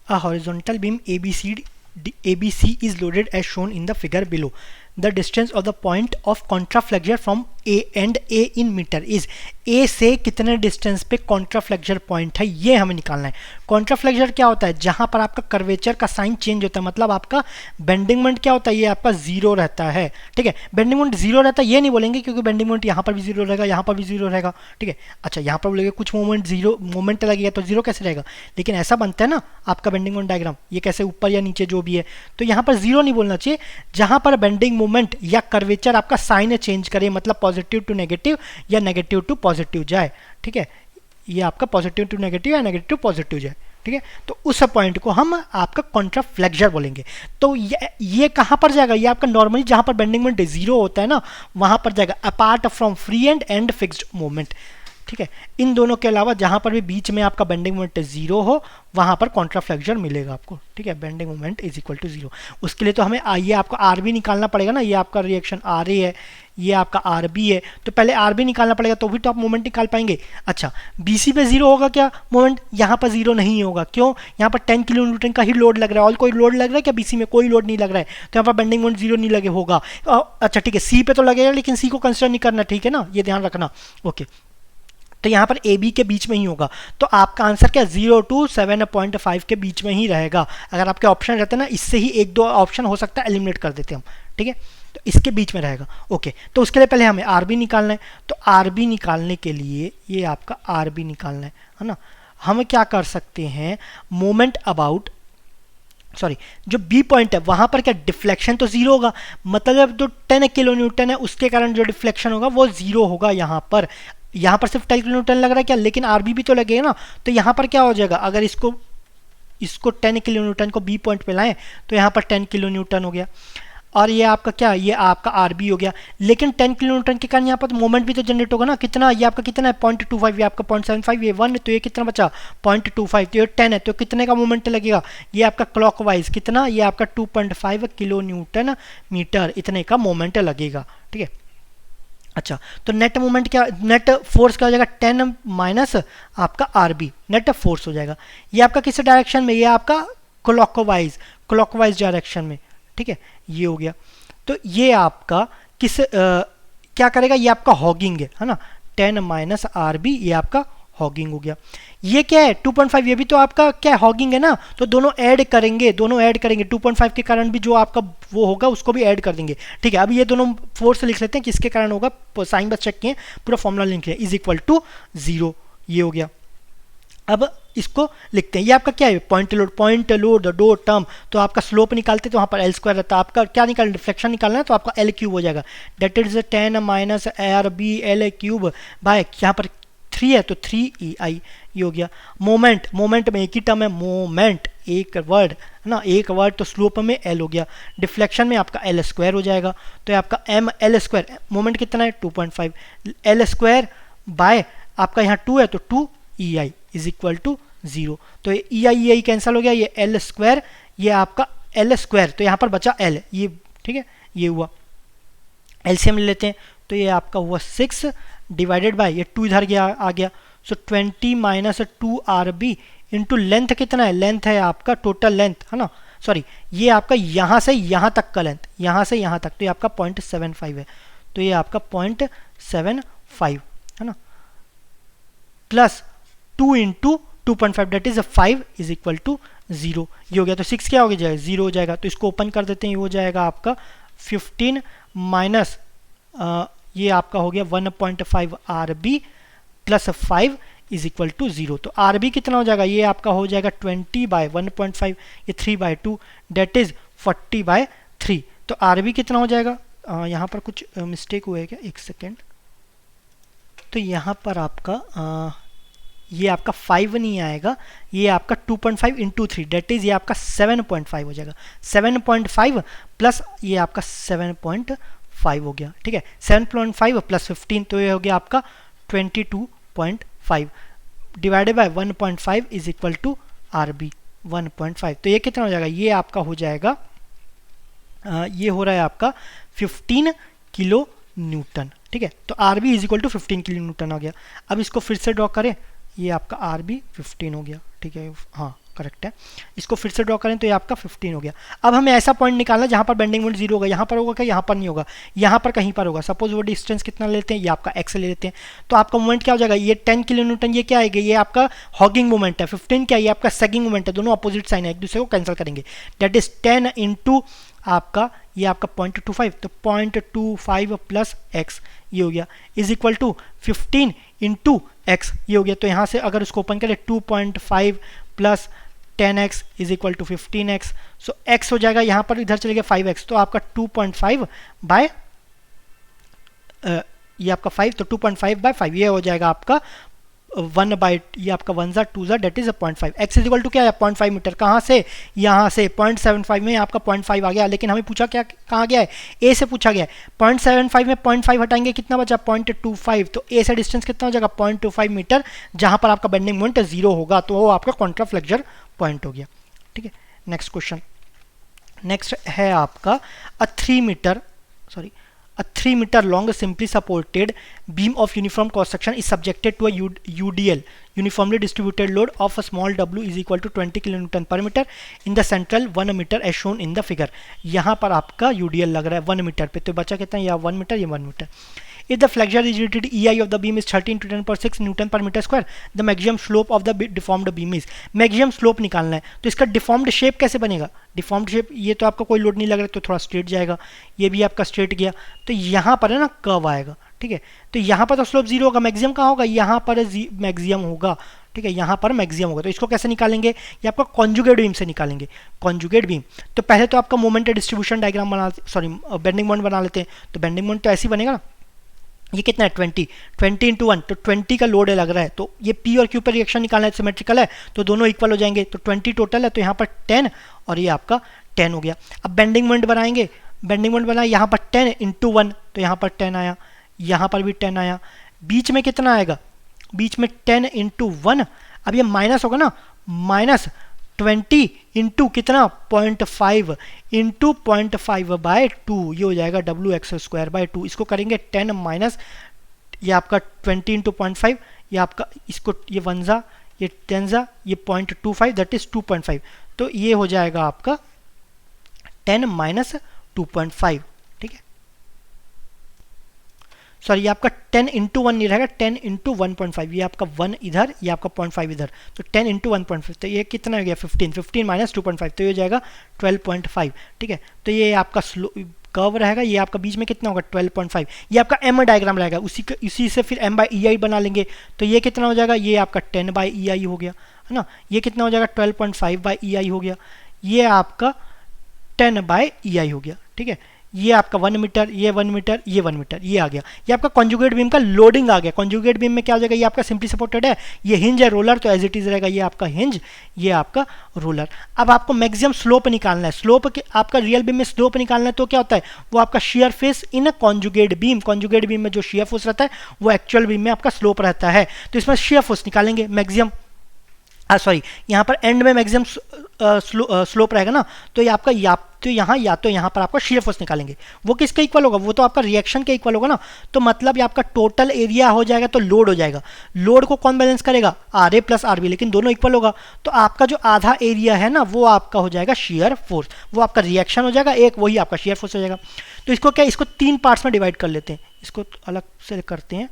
a horizontal beam ABC is loaded as shown in the figure below. The distance of the point of contraflexure from A and A in meter is, A से कितने distance पे contraflexure point है ये हमें निकालना है। कॉन्ट्राफ्लेक्चर क्या होता है, जहां पर आपका कर्वेचर का साइन चेंज होता है, मतलब आपका बेंडिंग मोमेंट क्या होता है, ये आपका 0 रहता है, ठीक है। बेंडिंग मोमेंट 0 रहता है ये नहीं बोलेंगे, क्योंकि बेंडिंग मोमेंट यहाँ पर भी 0 रहेगा, यहाँ पर भी 0 रहेगा, ठीक है। अच्छा, यहाँ पर बोलेंगे कुछ मोमेंट लगेगा तो 0 कैसे रहेगा, लेकिन ऐसा बनता है ना आपका बेंडिंग मोमेंट डायग्राम, ये कैसे ऊपर या नीचे जो भी है, तो यहाँ पर 0 नहीं बोलना चाहिए। जहां पर बेंडिंग मोमेंट या कर्वेचर आपका साइन चेंज करे, मतलब पॉजिटिव टू नेगेटिव या नेगेटिव टू पॉजिटिव जाए, ठीक है, ये आपका पॉजिटिव टू नेगेटिव या नेगेटिव टू पॉजिटिव जाए, ठीक है। तो उस पॉइंट को हम आपका कॉन्ट्राफ्लेक्चर बोलेंगे। तो ये कहां पर जाएगा, ये आपका नॉर्मली जहां पर बेंडिंग मोमेंट 0 होता है ना, वहां पर जाएगा, apart from free and fixed moment, ठीक है। इन दोनों के अलावा जहां पर भी बीच में आपका बेंडिंग मोमेंट 0 हो, वहां पर कॉन्ट्राफ्लेक्चर मिलेगा आपको, ठीक है। Bending moment is equal to 0। उसके लिए तो हमें ये आपको आर भी निकालना पड़ेगा ना, ये आपका रिएक्शन आर ए है, ये आपका आर बी है, तो पहले आर बी निकालना पड़ेगा, तो भी तो आप मोमेंट निकाल पाएंगे। अच्छा, BC पे 0 होगा क्या मोमेंट, यहाँ पर 0 नहीं होगा, क्यों, यहाँ पर 10 किलो न्यूटन का ही लोड लग रहा है, और कोई लोड लग रहा है क्या BC में, कोई लोड नहीं लग रहा है, तो यहाँ पर बेंडिंग मोमेंट 0 नहीं लगे होगा। अच्छा ठीक है, C पे तो लगेगा, लेकिन C को कंसिडर नहीं करना, ठीक है ना, ये ध्यान रखना, ओके। तो यहाँ पर AB के बीच में ही होगा, तो आपका आंसर क्या 0 to 7.5 के बीच में ही रहेगा। अगर आपके ऑप्शन रहते हैं ना, इससे ही 1-2 ऑप्शन हो सकता है एलिमिनेट कर देते हम, ठीक है, तो इसके बीच में रहेगा, ओके। तो उसके लिए पहले हमें RB निकालना है, तो RB निकालने के लिए ये आपका RB निकालना है ना। हम क्या कर सकते हैं, मोमेंट अबाउट जो B पॉइंट है वहां पर क्या डिफ्लेक्शन तो 0 होगा, मतलब जो 10 किलो न्यूटन है उसके कारण जो डिफ्लेक्शन होगा वो 0 होगा। यहाँ पर सिर्फ 10 किलो न्यूटन लग रहा है क्या, लेकिन RB भी तो लगेगा ना, तो यहाँ पर क्या हो जाएगा, अगर इसको इसको 10 किलो न्यूटन को बी पॉइंट पे लाएं तो यहाँ पर 10 किलो न्यूटन हो गया, और ये आपका क्या, ये आपका आर बी हो गया। लेकिन 10 किलो न्यूटन के कारण यहाँ पर मोमेंट भी तो जनरेट होगा ना, कितना, ये आपका कितना है 0.25, ये आपका 0.75, ये 1, तो ये कितना बचा 0.25, तो ये 10 है, तो कितने का मोमेंट लगेगा, ये आपका क्लॉकवाइज कितना, ये आपका 2.5 किलो न्यूटन मीटर इतने का मोमेंट लगेगा। ठीक है, अच्छा तो नेट मोमेंट क्या, नेट फोर्स क्या हो जाएगा 10 माइनस आपका आर बी, नेट फोर्स हो जाएगा। ये आपका किस डायरेक्शन में, ये आपका क्लॉकवाइज डायरेक्शन में। ठीक है, ये हो गया। तो ये आपका किस क्या करेगा, ये आपका हॉगिंग है ना, 10 माइनस आर बी, ये आपका हॉगिंग हो गया। ये क्या है 2.5, ये भी तो आपका क्या है हॉगिंग है ना, तो दोनों ऐड करेंगे 2.5 के कारण भी जो आपका वो होगा उसको भी ऐड कर देंगे। ठीक है, अब ये दोनों फोर्स लिख लेते हैं, किसके कारण होगा, साइन बस चेक किए, पूरा फॉर्मूला लिख इज इक्वल टू 0, ये हो गया। अब इसको लिखते हैं, ये आपका क्या है पॉइंट लोड दो टर्म, तो आपका स्लोप निकालते तो वहाँ पर एल स्क्वायर रहता है, आपका क्या निकालना, डिफ्लेक्शन निकालना है, तो आपका एल क्यूब हो जाएगा, that is 10 minus R B L cube by, यहाँ पर 3 है तो 3 EI, ये हो गया। मोमेंट में एक ही टर्म है, मोमेंट एक वर्ड है ना, एक वर्ड, तो स्लोप में एल हो गया, डिफ्लेक्शन में आपका एल स्क्वायर हो जाएगा, तो आपका एम एल स्क्वायर, मोमेंट कितना है 2.5, एल स्क्वायर बाय आपका यहाँ 2 है तो 2 EI इज इक्वल टू 0, तो EI कैंसिल हो गया, ये एल स्क्वायर, ये आपका एल स्क्वायर, तो यहाँ पर बचा एल, ये ठीक है, ये हुआ, एलसीएम ले लेते हैं, तो ये आपका हुआ 6 डिवाइडेड बाय ये 2 इधर गया आ गया, so 20 minus 2 R B into length कितना है, लेंथ है आपका टोटल लेंथ है ना, सॉरी ये आपका यहाँ से यहाँ तक का लेंथ, यहाँ से यहाँ तक, तो ये आपका 0.75 है, तो ये आपका 0.75 है ना, plus 2 into 2.5 that is 5 is equal to 0, ये हो गया। तो 6 क्या हो जाएगा 0 हो जाएगा, तो इसको ओपन कर देते हैं, ये हो जाएगा आपका 15 माइनस ये आपका हो गया 1.5 R B plus 5 is equal to 0, तो आर बी कितना हो जाएगा, ये आपका हो जाएगा 20 बाय 1.5, ये 3/2 डेट इज 40/3, तो आर बी कितना हो जाएगा, यहाँ पर कुछ मिस्टेक हुआ है क्या, एक सेकेंड, तो यहाँ पर आपका ये आपका 5 नहीं आएगा, ये आपका 2.5 इंटू 3 डेट इज ये आपका 7.5 हो जाएगा, 7.5 प्लस ये आपका 7.5 हो गया। ठीक है, 7.5 प्लस 15 तो ये हो गया आपका 22.5 divided by 1.5 is equal to R B 1.5, तो ये कितना हो जाएगा, ये आपका हो जाएगा ये हो रहा है आपका 15 किलो न्यूटन। ठीक है, तो R B is equal to 15 kilo newton आ गया। अब इसको फिर से ड्रॉ करें, ये आपका आर बी 15 हो गया। ठीक है, हाँ करेक्ट है, इसको फिर से ड्रॉ करें तो ये आपका 15 हो गया। अब हमें ऐसा पॉइंट निकालना जहाँ पर बेंडिंग मोमेंट 0 होगा, यहाँ पर होगा क्या, यहाँ पर नहीं होगा, यहाँ पर कहीं पर होगा। सपोज वो डिस्टेंस कितना लेते हैं, ये आपका x ले लेते हैं, तो आपका मोमेंट क्या हो जाएगा, ये 10 किलो न्यूटन, ये क्या आएगा, ये आपका हॉगिंग मोमेंट है, 15 क्या, ये आपका सेगिंग मोमेंट है, दोनों अपोजिट साइन है, एक दूसरे को कैंसिल करेंगे, दैट इज 10 इंटू आपका ये आपका 0.25, तो 0.25 प्लस x ये हो गया is equal to 15 into x, ये हो गया। तो यहाँ से अगर उसको ओपन करें 2.5 plus 10x is equal to 15x, so x हो जाएगा, यहाँ पर इधर चलेगा 5x, तो आपका 2.5 बाय ये आपका 5, तो 2.5 बाय 5 ये हो जाएगा आपका 1 बाई, ये आपका 1 ज़ा 2 ज़ा that is 0.5, x is equal to क्या है 0.5 मीटर, कहाँ से, यहाँ से 0.75 में आपका 0.5 आ गया, लेकिन हमें पूछा क्या कहाँ गया है, ए से पूछा गया है, 0.75 में 0.5 हटाएंगे कितना बचा 0.25, तो ए से डिस्टेंस कितना हो जाएगा 0.25 मीटर, जहाँ पर आपका बेंडिंग मोमेंट 0 होगा, तो वो आपका कॉन्ट्राफ्लेक्सर पॉइंट हो गया। ठीक है, नेक्स्ट क्वेश्चन, नेक्स्ट है आपका अ 3 meter long simply supported beam of uniform cross section is subjected to a UDL uniformly distributed load of a small w is equal to 20 kilonewton per meter in the central 1 meter as shown in the figure। यहाँ पर आपका UDL लग रहा है 1 metre पे, तो बचा कितना, या 1 मीटर, ये 1 metre. If the flexure rigidity EI of the beam is 13 to 10 per 6 Newton per meter square, the maximum slope of the deformed beam is, maximum slope निकालना है, तो इसका deformed shape कैसे बनेगा, deformed shape, ये तो आपका कोई लोड नहीं लग रहा तो थोड़ा स्ट्रेट जाएगा, ये भी आपका स्ट्रेट गया, तो यहाँ पर है ना कर्व आएगा। ठीक है, तो यहाँ पर तो स्लोप 0 होगा, मैक्सिमम कहाँ होगा, यहाँ पर मैक्सिमम होगा। ठीक है, यहाँ पर मैक्सिमम होगा, तो इसको कैसे निकालेंगे, ये आपका कॉन्जुगेट बीम से निकालेंगे, कॉन्जुगेट बीम। तो पहले तो आपका मोमेंट डिस्ट्रीब्यूशन डायग्राम बना, सॉरी बेंडिंग मोमेंट बना लेते हैं, तो बेंडिंग मोमेंट तो ऐसे ही बनेगा ना, ये कितना है 20, 20 इंटू 1 तो 20 का लोड लग रहा है, तो ये P और Q पर रिएक्शन निकालना है, सिमेट्रिकल है तो दोनों इक्वल हो जाएंगे, तो 20 टोटल है तो यहाँ पर 10 और ये आपका 10 हो गया। अब बेंडिंग मोमेंट बनाएंगे, बेंडिंग मोमेंट बनाए यहाँ पर 10 इंटू 1 तो यहाँ पर 10 आया, यहाँ पर भी 10 आया, बीच में कितना आएगा, बीच में 10 इंटू 1, अब ये माइनस होगा ना, माइनस 20 इंटू कितना 0.5 इंटू 0.5 बाय 2, ये हो जाएगा WX² बाय 2। इसको करेंगे 10 माइनस ये आपका 20 इंटू 0.5, ये आपका इसको ये 1 जा ये 10 जा ये 0.25 दैट इज 2.5, तो ये हो जाएगा आपका 10 माइनस 2.5, ठीक है। सॉरी ये आपका 10 इंटू 1 नहीं रहेगा, 10 इंटू 1.5, ये आपका 1 इधर, ये आपका 0.5 इधर, तो 10 इंटू 1.5 तो ये कितना हो गया 15, 15 माइनस 2.5 तो ये हो जाएगा 12.5, ठीक है। तो ये आपका स्लो कर्व रहेगा, ये आपका बीच में कितना होगा 12.5, ये आपका एम डायग्राम रहेगा, उसी से फिर m बाई ई आई बना लेंगे, तो ये कितना हो जाएगा, ये आपका 10 बाई ई आई हो गया है ना, ये कितना हो जाएगा 12.5 बाई ई आई हो गया, ये आपका 10 बाय ई आई हो गया, ठीक है। ये आपका 1 मीटर, ये 1 मीटर, ये 1 मीटर, ये आ गया, ये आपका कॉन्जुगेट बीम का लोडिंग आ गया। कॉन्जुगेट बीम में क्या हो जाएगा, ये आपका सिंपली सपोर्टेड है, ये हिंज है रोलर तो एज इट इज रहेगा, ये आपका हिंज, ये आपका रोलर। अब आपको मैक्सिमम स्लोप निकालना है, स्लोप आपका रियल बीम में स्लोप निकालना है तो क्या होता है, वो आपका share face in a conjugate beam, conjugate beam में जो शेयर फोर्स रहता है वो एक्चुअल बीम में आपका स्लोप रहता है, तो इसमें शेयर फोर्स निकालेंगे मैक्सिमम, सॉरी यहाँ पर एंड में मैक्सिमम स्लोप रहेगा ना, तो ये आपका या तो यहाँ पर आपका शेयर फोर्स निकालेंगे, वो किसके इक्वल होगा, वो तो आपका रिएक्शन के इक्वल होगा ना, तो मतलब ये आपका टोटल एरिया हो जाएगा तो लोड हो जाएगा, लोड को कौन बैलेंस करेगा RA प्लस RB, लेकिन दोनों इक्वल होगा, तो आपका जो आधा एरिया है ना वो आपका हो जाएगा शेयर फोर्स, वो आपका रिएक्शन हो जाएगा एक, वही आपका शेयर फोर्स हो जाएगा। तो इसको क्या, इसको 3 पार्ट्स में डिवाइड कर लेते हैं, इसको अलग से करते हैं,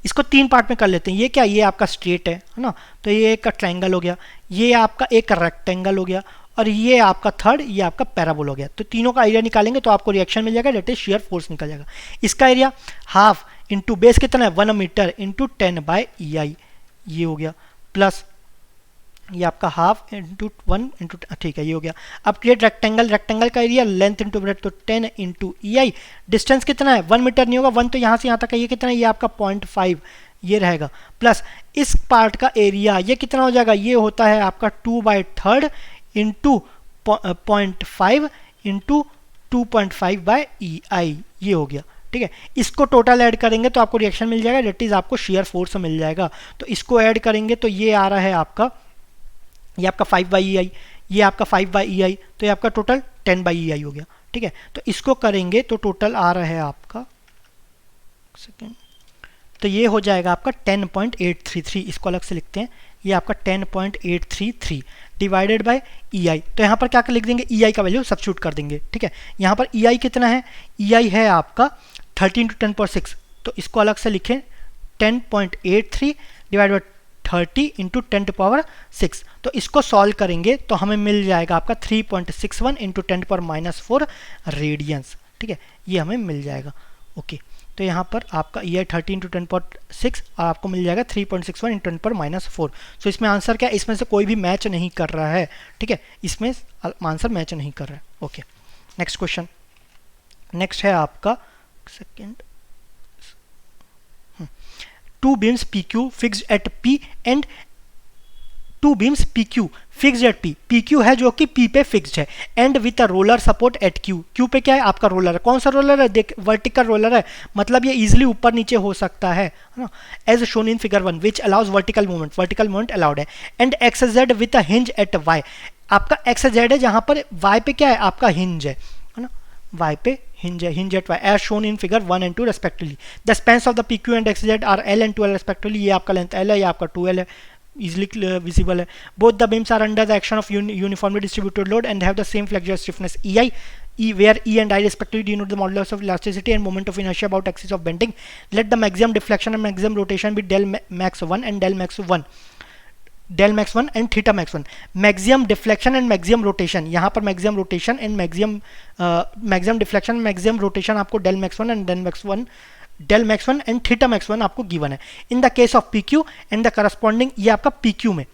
इसको 3 पार्ट में कर लेते हैं। ये क्या, ये आपका स्ट्रेट है ना, तो ये एक ट्रायंगल हो गया, ये आपका एक रेक्टेंगल हो गया, और ये आपका थर्ड, ये आपका पैराबोल हो गया। तो तीनों का एरिया निकालेंगे तो आपको रिएक्शन मिल जाएगा, डेट इज शेयर फोर्स निकल जाएगा। इसका एरिया हाफ इंटू बेस कितना है 1 metre into 10 bye E I, ये हो गया, प्लस ये आपका हाफ इंटू 1 इंटू, ठीक है ये हो गया। अब क्रिएट रेक्टेंगल, रेक्टेंगल का एरिया लेंथ इंटू ब्रेथ तो 10 इंटू ई आई, डिस्टेंस कितना है 1 मीटर नहीं होगा, 1 तो यहाँ से यहाँ तक है, ये कितना है, ये आपका 0.5 ये रहेगा, प्लस इस पार्ट का एरिया ये कितना हो जाएगा, ये होता है आपका 2/3 into 0.5 into 2.5 bye E I, ये हो गया, ठीक है। इसको टोटल ऐड करेंगे तो आपको रिएक्शन मिल जाएगा, डेट इज आपको शेयर फोर्स मिल जाएगा। तो इसको ऐड करेंगे तो ये आ रहा है आपका, ये आपका 5 बाई ई आई, ये आपका 5 बाई ई आई, तो ये आपका टोटल 10 बाई ई आई हो गया, ठीक है। तो इसको करेंगे तो टोटल आ रहा है आपका, सेकेंड, तो ये हो जाएगा आपका 10.833, इसको अलग से लिखते हैं, ये आपका 10.833 डिवाइडेड बाय ई आई, तो यहाँ पर क्या लिख देंगे, ई आई का वैल्यू सब्स्टिट्यूट कर देंगे, ठीक है। यहाँ पर ई आई कितना है, ई आई है आपका 13 × 10⁶, तो इसको अलग से लिखें 10.83 डिवाइड बाय 30 इंटू 10⁶, तो इसको सॉल्व करेंगे तो हमें मिल जाएगा आपका 3.61 इंटू 10⁻⁴ रेडियंस, ठीक है, ये हमें मिल जाएगा। ओके, तो यहाँ पर आपका ये 13 × 10⁶ और आपको मिल जाएगा 3.61 इंटू 10⁻⁴। सो इसमें आंसर क्या है, इसमें से कोई भी मैच नहीं कर रहा है, ठीक है, इसमें आंसर मैच नहीं कर रहा है। ओके, नेक्स्ट क्वेश्चन, नेक्स्ट है आपका second, two beams PQ fixed at P and two beams PQ fixed at P, PQ है जो कि P पे फिक्स्ड है, and with a roller support at Q, Q पे क्या है आपका रोलर है, कौन सा रोलर है, देख वर्टिकल रोलर है, मतलब ये इजीली ऊपर नीचे हो सकता है ना, as shown in figure 1 which allows vertical movement allowed है, and X Z with a hinge at Y, आपका एक्स जेड है जहां पर Y पे क्या है आपका हिंज है ना, Y पे hinge at Y as shown in figure 1 and 2 respectively. The spans of the PQ and XZ are L and 2L respectively. ये आपका लेंथ L है, ये आपका 2L है, easily visible है. Both the beams are under the action of uniformly distributed load and have the same flexural stiffness EI, where E and I respectively denote the modulus of elasticity and moment of inertia about axis of bending. Let the maximum deflection and maximum rotation be del max 1 and del max 1. Del max 1 and theta max 1, maximum deflection and maximum rotation, यहाँ पर maximum rotation and maximum deflection maximum rotation आपको del max 1 and del max 1 and theta max 1 आपको given है। In the case of PQ and the corresponding, ये आपका PQ में,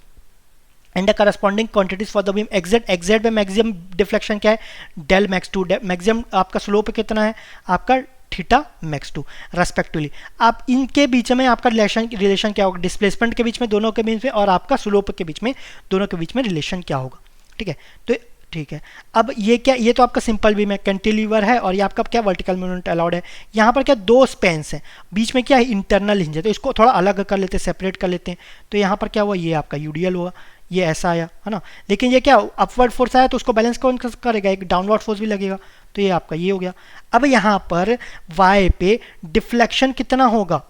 and the corresponding quantities for the beam XZ में maximum deflection क्या है del max 2, maximum आपका slope कितना है आपका थीटा मैक्स 2 रेस्पेक्टिवली। आप इनके बीच में आपका रिलेशन क्या होगा, डिस्प्लेसमेंट के बीच में, दोनों के बीच में, और आपका स्लोप के बीच में, दोनों के बीच में रिलेशन क्या होगा। ठीक है, तो ठीक है। अब ये क्या, ये तो आपका सिंपल बीम है, कैंटिलीवर है, और ये आपका क्या वर्टिकल मूवमेंट अलाउड है। यहाँ पर क्या दो स्पैन्स हैं, बीच में क्या है इंटरनल हिंज है, तो इसको थोड़ा अलग कर लेते हैं, सेपरेट कर लेते हैं। तो यहाँ पर क्या हुआ, ये आपका यूडीएल हुआ, ये ऐसा आया है ना। लेकिन ये क्या अपवर्ड फोर्स आया तो उसको बैलेंस कौन करेगा, एक डाउनवर्ड फोर्स भी लगेगा, तो ये आपका ये हो गया। अब यहाँ पर वाई पे डिफ्लेक्शन कितना होगा,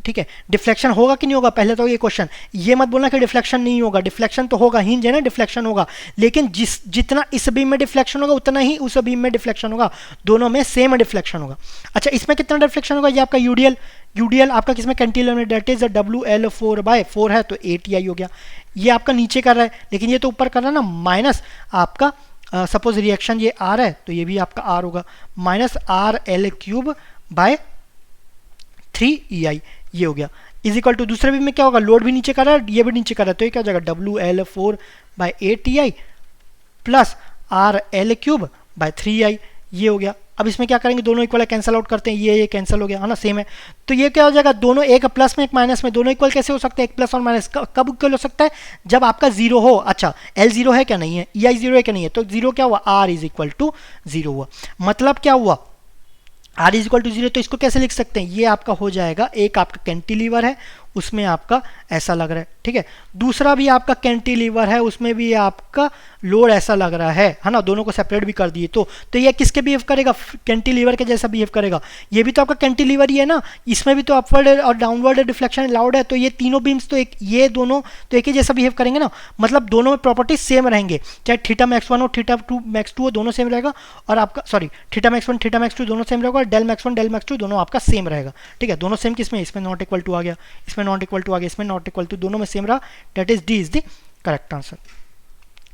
ठीक है, डिफ्लेक्शन होगा कि नहीं होगा, पहले तो ये क्वेश्चन, ये मत बोलना कि डिफ्लेक्शन नहीं होगा, डिफ्लेक्शन तो होगा, हिंज है ना, डिफ्लेक्शन होगा, लेकिन जितना इस बीम में डिफ्लेक्शन होगा उतना ही उस बीम में डिफ्लेक्शन होगा, दोनों में सेम डिफ्लेक्शन होगा। अच्छा, इसमें कितना डिफ्लेक्शन होगा, ये आपका यूडीएल आपका किसमें कैंटिलीवर में, डेट इज WL4/4 है, तो 8EI हो गया। ये आपका नीचे कर रहा है, लेकिन ये तो ऊपर कर रहा है ना, माइनस आपका सपोज रिएक्शन ये R है, तो ये भी आपका R होगा, माइनस RL3/3EI, ये हो गया, इज इक्वल टू दूसरे बीम में क्या होगा, लोड भी नीचे कर रहा है, ये भी नीचे कर रहा है, तो ये क्या हो जाएगा WL4/8EI प्लस RL3/3EI, ये हो गया। अब इसमें क्या करेंगे, दोनों इक्वल है, कैंसिल आउट करते हैं, ये कैंसिल हो गया है ना, सेम है। तो ये क्या हो जाएगा, दोनों एक प्लस में एक माइनस में, दोनों इक्वल कैसे हो सकते हैं, एक प्लस और माइनस कब इक्वल हो सकता है, जब आपका जीरो हो। अच्छा, L जीरो है क्या, नहीं है, EI जीरो है क्या, नहीं है, तो जीरो क्या हुआ, R is equal to zero हुआ। मतलब क्या हुआ, R is equal to zero, तो इसको कैसे लिख सकते हैं, ये आपका हो जाएगा, एक आपका कैंटिलीवर है, उसमें आपका ऐसा लग रहा है, ठीक है, दूसरा भी आपका कैंटिलीवर है, उसमें भी आपका लोड ऐसा लग रहा है ना, दोनों को सेपरेट भी कर दिए, तो ये किसके बिहेव करेगा, कैंटिलीवर के जैसा बिहेव करेगा, ये भी तो आपका कैंटिलीवर ही है ना, इसमें भी तो अपवर्ड और डाउनवर्ड डिफ्लेक्शन अलाउड है, तो ये तीनों बीम्स तो एक, ये दोनों तो एक ही जैसा बिहेव करेंगे ना, मतलब दोनों में प्रॉपर्टीज सेम रहेंगे, चाहे थीटा मैक्स 1 और थीटा मैक्स 2 हो, दोनों सेम रहेगा, और आपका sorry theta max 1 theta max 2 दोनों सेम रहेगा, और डेल मैक्स 1 डेल मैक्स 2 दोनों आपका सेम रहेगा। ठीक है, दोनों सेम किसमें, इसमें नॉट इक्वल टू आ गया, इसमें नॉट इक्वल टू आ गया, इसमें नॉट इक्वल टू, दोनों में सेम रहा, that is D is the correct answer.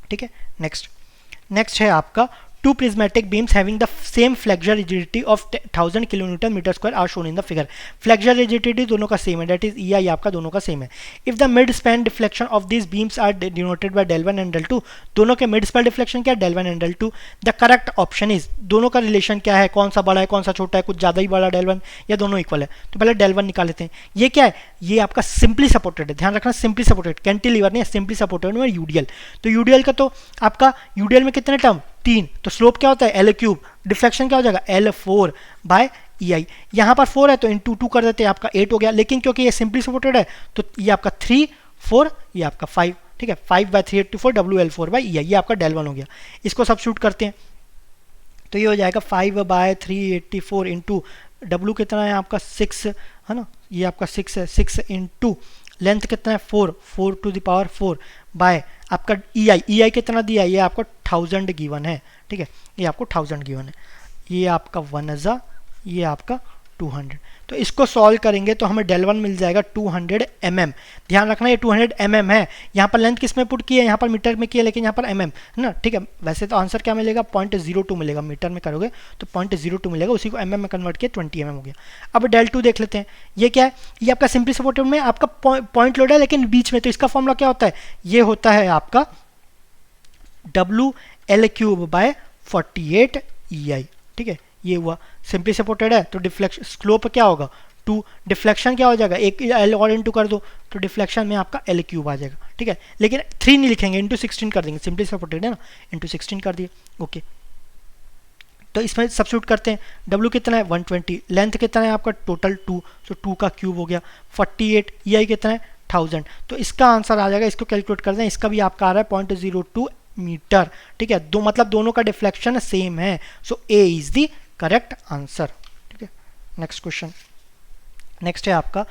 ठीक है, नेक्स्ट है आपका two prismatic beams having the same flexure rigidity of 1000 kilonewton meter square are shown in the figure। flexure rigidity दोनों का same है, that is EI आपका दोनों का सेम है। if the mid span deflection of these beams are denoted by del 1 and del 2, दोनों के mid span deflection क्या है, del 1 and del 2, the correct option is, दोनों का रिलेशन क्या है, कौन सा बड़ा है कौन सा छोटा है, कुछ ज़्यादा ही बड़ा del 1 या दोनों इक्वल है, तो पहले del 1 निकाल लेते हैं। ये क्या है, ये आपका सिंपली सपोर्टेड है, ध्यान रखना सिंपली सपोर्टेड, कैंटिलीवर नहीं है, सिंपली सपोर्टेड में यूडीएल, तो यूडीएल का तो आपका यूडीएल में कितने टर्म, 3, तो स्लोप क्या होता है L3, डिफ्लेक्शन क्या हो जाएगा L4/EI, यहाँ पर 4 है तो इंटू 2 कर देते हैं, आपका 8 हो गया, लेकिन क्योंकि ये सिंपली सपोर्टेड है तो ये आपका 3 4, ये आपका 5, ठीक है, 5/384 WL4/EI, ये आपका del 1 हो गया। इसको सब्स्टिट्यूट करते हैं तो ये हो जाएगा 5/384 इंटू W कितना है आपका 6 है ना, ये आपका 6 है, 6 इंटू लेंथ कितना है 4 टू द पावर 4 बाय आपका EI कितना दिया है, ये आपको 1000 गिवन है, ठीक है, ये आपको 1000 गिवन है, ये आपका 1 ये आपका 200, तो इसको सॉल्व करेंगे तो हमें del 1 मिल जाएगा 200 mm। ध्यान रखना ये 200 mm है, यहाँ पर लेंथ किस में पुट की है, यहाँ पर मीटर में की है, लेकिन यहाँ पर mm है ना, ठीक है। वैसे तो आंसर क्या मिलेगा 0.02 मिलेगा, मीटर में करोगे तो 0.02 मिलेगा, उसी को mm में कन्वर्ट किया 20 mm हो गया। अब del 2 देख लेते हैं, ये क्या है, ये आपका सिंपली सपोर्टेड में आपका पॉइंट लोड है लेकिन बीच में, तो इसका फॉर्मूला क्या होता है, ये होता है आपका WL3/48EI, ठीक है, ये हुआ सिंपली सपोर्टेड है, तो डिफ्लेक्शन स्लोप क्या होगा 2, डिफ्लेक्शन क्या हो जाएगा, एक L और इंटू कर दो तो डिफ्लेक्शन में आपका L3 आ जाएगा, ठीक है, लेकिन 3 नहीं लिखेंगे, इंटू 16 कर देंगे, सिंपली सपोर्टेड है ना, इंटू 16 कर दिए, ओके। तो इसमें सब्स्टिट्यूट करते हैं, W कितना है 120, लेंथ कितना है आपका टोटल 2, तो 2 का क्यूब हो गया, 48, EI कितना है 1000, तो इसका आंसर आ जाएगा, इसको कैलकुलेट करते हैं, इसका भी आपका आ रहा है 0.02 मीटर, ठीक है, दो मतलब दोनों का डिफ्लेक्शन सेम है, सो A is the correct answer, ठीक है। नेक्स्ट क्वेश्चन, नेक्स्ट है आपका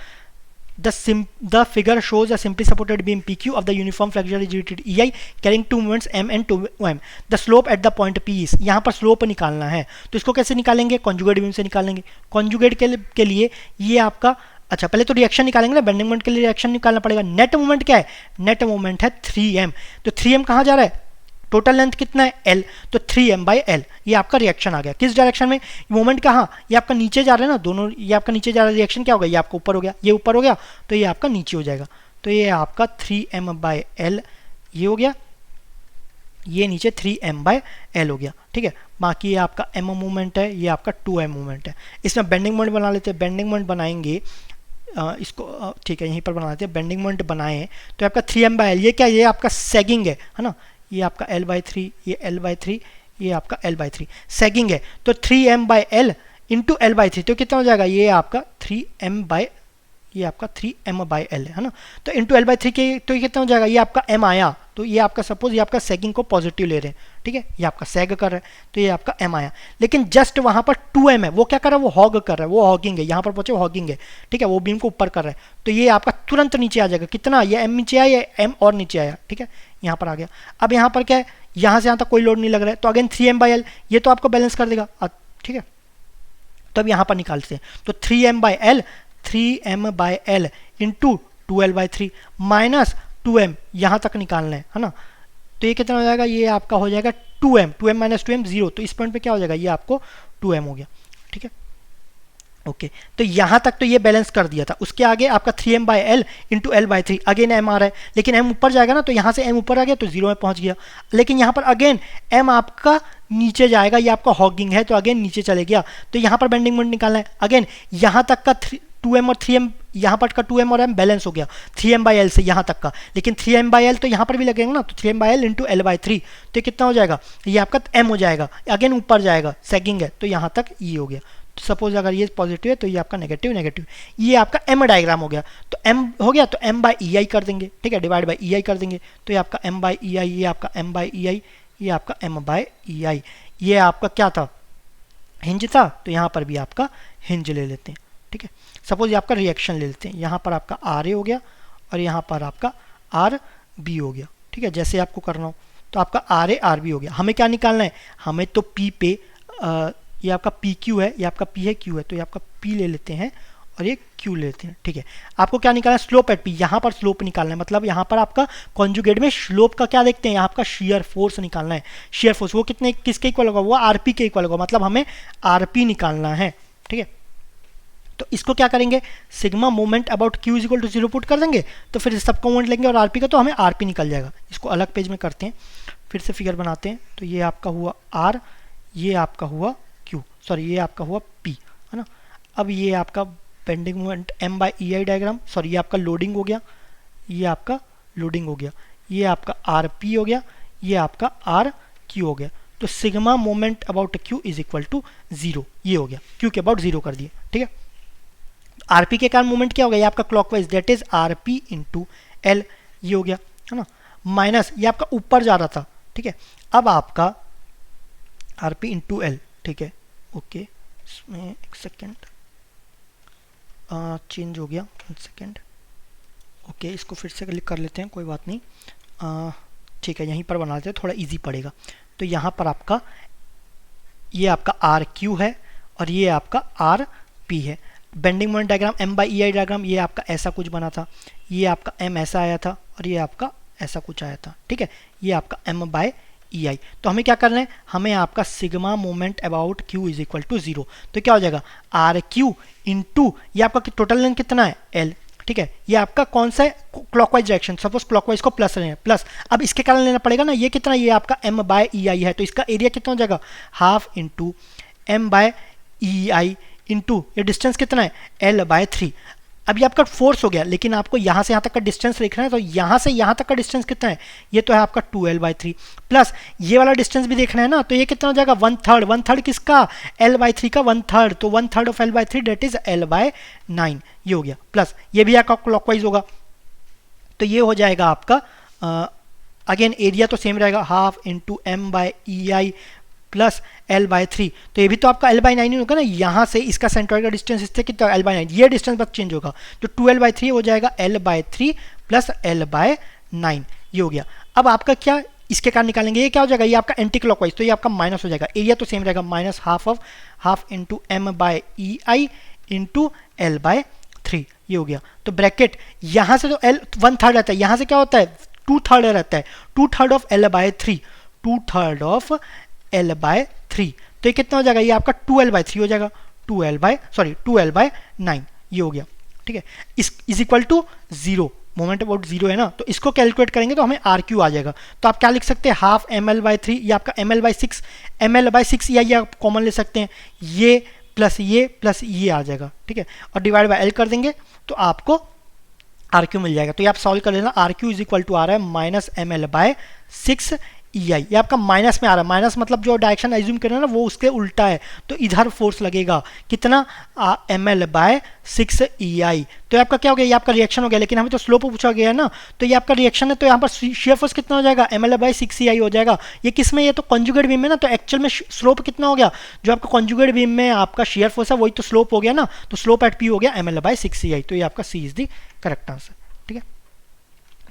the figure shows a simply supported beam PQ of the uniform flexure rigidity EI carrying 2 moments M and 2M, the slope at the point P is, यहाँ पर slope निकालना है, तो इसको कैसे निकालेंगे, कॉन्जुगेट बीम से निकालेंगे। कॉन्जुगेट के लिए ये आपका, अच्छा पहले तो रिएक्शन निकालेंगे ना, बेंडिंग मोमेंट के लिए रिएक्शन निकालना पड़ेगा। नेट मोमेंट क्या है, नेट मोमेंट है 3M, तो 3M कहाँ जा रहा है, टोटल लेंथ कितना है L, तो 3M/L, ये आपका रिएक्शन आ गया। किस डायरेक्शन में, मोमेंट कहाँ, ये आपका नीचे जा रहा है ना, दोनों ये आपका नीचे जा रहा है, रिएक्शन क्या होगा, ये आपका ऊपर हो गया, ये ऊपर हो गया तो ये आपका नीचे हो जाएगा, तो ये आपका 3M/L ये हो गया, ये नीचे 3m/l हो गया, ठीक है। बाकी ये आपका m मूवमेंट है, ये आपका 2m मूवमेंट है। इसमें बेंडिंग मोमेंट बना लेते हैं, बेंडिंग मोमेंट बनाएंगे इसको, ठीक है, यहीं पर बना लेते हैं। बेंडिंग मोमेंट बनाएं तो आपका 3m/l, ये क्या, ये आपका सेगिंग है ना, ये आपका l/3, ये l/3, ये आपका l/3 सेगिंग है। तो 3m/l इंटू l/3 तो कितना हो जाएगा, ये आपका 3m/l है ना। तो इंटू l/3 के तो ये कितना हो जाएगा, ये आपका m आया, तो ये आपका सपोज ये आपका सेगिंग को पॉजिटिव ले रहे हैं, ठीक है, ये आपका सेग कर रहा है, तो ये आपका m आया। लेकिन जस्ट वहां पर 2m है, वो क्या कर रहा है, वो हॉग कर रहा है, वो हॉगिंग है, यहाँ पर पहुंचे हॉगिंग है, ठीक है, वो बीम को ऊपर कर रहा है, तो ये आपका तुरंत नीचे आ जाएगा। कितना, ये m नीचे आया, ये m और नीचे आया, ठीक है, यहाँ पर आ गया। अब यहाँ पर क्या है, यहाँ से यहाँ तक कोई लोड नहीं लग रहा है, तो अगेन 3m/l ये तो आपको बैलेंस कर देगा, ठीक है। तो अब यहाँ पर निकालते हैं, तो 3m/l into 2l/3 minus 2m यहाँ तक निकालना है ना। तो ये कितना हो जाएगा, ये आपका हो जाएगा 2m माइनस 2m 0, तो इस पॉइंट पे क्या हो जाएगा, ये आपको 2m हो गया, ठीक है, ओके। तो यहाँ तक तो ये बैलेंस कर दिया था। उसके आगे आपका 3m/l into l/3, again m आ रहा है, लेकिन m ऊपर जाएगा ना, तो यहाँ से m ऊपर आ गया तो 0 में पहुंच गया। लेकिन यहाँ पर अगेन m आपका नीचे जाएगा, ये आपका हॉगिंग है, तो अगेन नीचे चले गया। तो यहाँ पर बेंडिंग मोमेंट निकालना है, अगेन यहाँ तक का 2m और 3m, यहाँ पर का 2m और m बैलेंस हो गया 3m/l से यहाँ तक का। लेकिन 3m/l तो यहाँ पर भी लगेगा ना, तो 3m/l इंटू l/3 तो कितना हो जाएगा, ये आपका m हो जाएगा, अगेन ऊपर जाएगा, सेगिंग है, तो यहाँ तक ये हो गया। तो सपोज अगर ये पॉजिटिव है तो ये आपका नेगेटिव, नेगेटिव, ये आपका m डायग्राम हो गया। तो m हो गया तो m/ei कर देंगे, ठीक है, डिवाइड बाई ei कर देंगे, तो ये आपका m/ei, ये आपका m/ei, ये आपका m/ei। ये आपका क्या था, हिंज था, तो यहाँ पर भी आपका हिंज ले लेते हैं, ठीक है। सपोज ये आपका रिएक्शन ले लेते हैं, यहाँ पर आपका RA हो गया और यहाँ पर आपका RB हो गया, ठीक है, जैसे आपको करना हो। तो आपका RA RB हो गया। हमें क्या निकालना है, हमें तो P पे ये आपका PQ है, ये आपका P है, Q है, तो ये आपका P ले लेते हैं और ये Q ले लेते हैं, ठीक है। आपको क्या निकालना है, स्लोप एट P, यहाँ पर स्लोप निकालना है, मतलब यहाँ पर आपका कॉन्जुगेट में स्लोप का क्या देखते हैं, यहाँ आपका शियर फोर्स निकालना है। शियर फोर्स वो कितने, किसके इक्वल होगा, वो RP के इक्वल होगा, मतलब हमें RP निकालना है, ठीक है। तो इसको क्या करेंगे, sigma moment about Q is equal to 0 put कर देंगे, तो फिर सब मोमेंट लेंगे और RP का, तो हमें RP निकल जाएगा। इसको अलग पेज में करते हैं, फिर से फिगर बनाते हैं। तो ये आपका हुआ R, ये आपका हुआ Q, सॉरी ये आपका हुआ P, है ना। अब ये आपका bending moment m/ei diagram, sorry ये आपका लोडिंग हो गया, ये आपका लोडिंग हो गया, ये आपका RP हो गया, ये आपका RQ हो गया। तो sigma moment about Q is equal to 0, ये हो गया, Q के अबाउट 0 कर दिए, ठीक है। RP के कारण मोमेंट क्या हो गया, ये आपका clockwise, that is RP into L, ये हो गया, है ना, माइनस ये आपका ऊपर जा रहा था, ठीक है। अब आपका RP इंटू L, ठीक है, ओके, इसमें एक सेकेंड चेंज हो गया, 1 सेकेंड, ओके, इसको फिर से कर लेते हैं, कोई बात नहीं, ठीक है, यहीं पर बना लेते हैं, थोड़ा इजी पड़ेगा। तो यहाँ पर आपका ये आपका RQ है और ये आपका RP है। Bending moment diagram m/ei diagram, ये आपका ऐसा कुछ बना था, ये आपका m ऐसा आया था और ये आपका ऐसा कुछ आया था, ठीक है, ये आपका m/ei। तो हमें क्या करना है, हमें आपका sigma moment about Q is equal to 0, तो क्या हो जाएगा RQ इंटू ये आपका टोटल लेंथ कितना है L, ठीक है। ये आपका कौन सा है, क्लॉकवाइज डायरेक्शन, सपोज क्लॉकवाइज को प्लस लेना है, प्लस अब इसके कारण लेना पड़ेगा ना, ये कितना, ये आपका m/ei है, तो इसका एरिया कितना हो जाएगा, हाफ इंटू m/ei इंटू ये डिस्टेंस कितना है L/3। अब ये आपका फोर्स हो गया, लेकिन आपको यहाँ से यहाँ तक का डिस्टेंस देखना है, तो यहाँ से यहाँ तक का डिस्टेंस कितना है, ये तो है आपका 2L/3, प्लस ये वाला डिस्टेंस भी देखना है ना, तो ये कितना हो जाएगा 1/3 किसका, L/3 का 1/3, तो 1/3 of L/3 date is L/9, ये हो गया, प्लस ये भी आपका क्लॉकवाइज होगा, तो ये हो जाएगा आपका अगेन एरिया तो सेम रहेगा, half into m/ei plus L/3, तो ये भी तो आपका L/9 ही होगा ना, यहाँ से इसका सेंट्रॉइड का डिस्टेंस इससे कितना L/9, ये डिस्टेंस बस चेंज होगा, तो 2L/3 हो जाएगा L/3 प्लस L/9, ये हो गया। अब आपका क्या इसके कारण निकालेंगे, ये क्या हो जाएगा, ये आपका एंटी क्लॉकवाइज, तो ये आपका माइनस हो जाएगा, एरिया तो सेम रहेगा, minus half into m/ei into L/3, ये हो गया। तो ब्रैकेट यहाँ से तो L 1/3 रहता है, यहाँ से क्या होता है 2/3 रहता है, 2/3 ऑफ L/3, 2/3 ऑफ L/3, तो ये कितना हो जाएगा, ये आपका 2L/3 हो जाएगा, 2L/9, ये हो गया, ठीक है, is equal to 0, moment about zero है ना, तो इसको कैलकुलेट करेंगे तो हमें आर क्यू आ जाएगा। तो आप क्या लिख सकते हैं, हाफ एम एल बाई 3, ये आपका M L by 6, M L by 6 या ये आप कॉमन ले सकते हैं, ये प्लस ये आ जाएगा, ठीक है, और डिवाइड बाई एल कर देंगे तो आपको आर क्यू मिल जाएगा। तो ये आप सॉल्व कर लेना, R Q is equal to आ रहा है minus M L by 6 E I, ये आपका माइनस में आ रहा है, माइनस मतलब जो डायरेक्शन एज्यूम कर रहे हैं ना वो उसके उल्टा है, तो इधर फोर्स लगेगा कितना, M L by 6 E I. तो ये आपका क्या हो गया, ये आपका रिएक्शन हो गया, लेकिन हमें तो स्लोप पूछा गया है ना, तो ये आपका रिएक्शन है, तो यहाँ पर शेयर फोर्स कितना हो जाएगा, एम एल बाय 6 ई आई हो जाएगा। ये किस में, ये तो कॉन्जुगेट बीम में ना, तो एक्चुअल में स्लोप कितना हो गया, जो आपका कॉन्जुगेट बीम में आपका शेयर फोर्स है वही तो स्लोप हो गया ना, तो स्लोप एट पी हो गया M L by 6 E I. तो ये आपका सी इज द करेक्ट आंसर, ठीक है।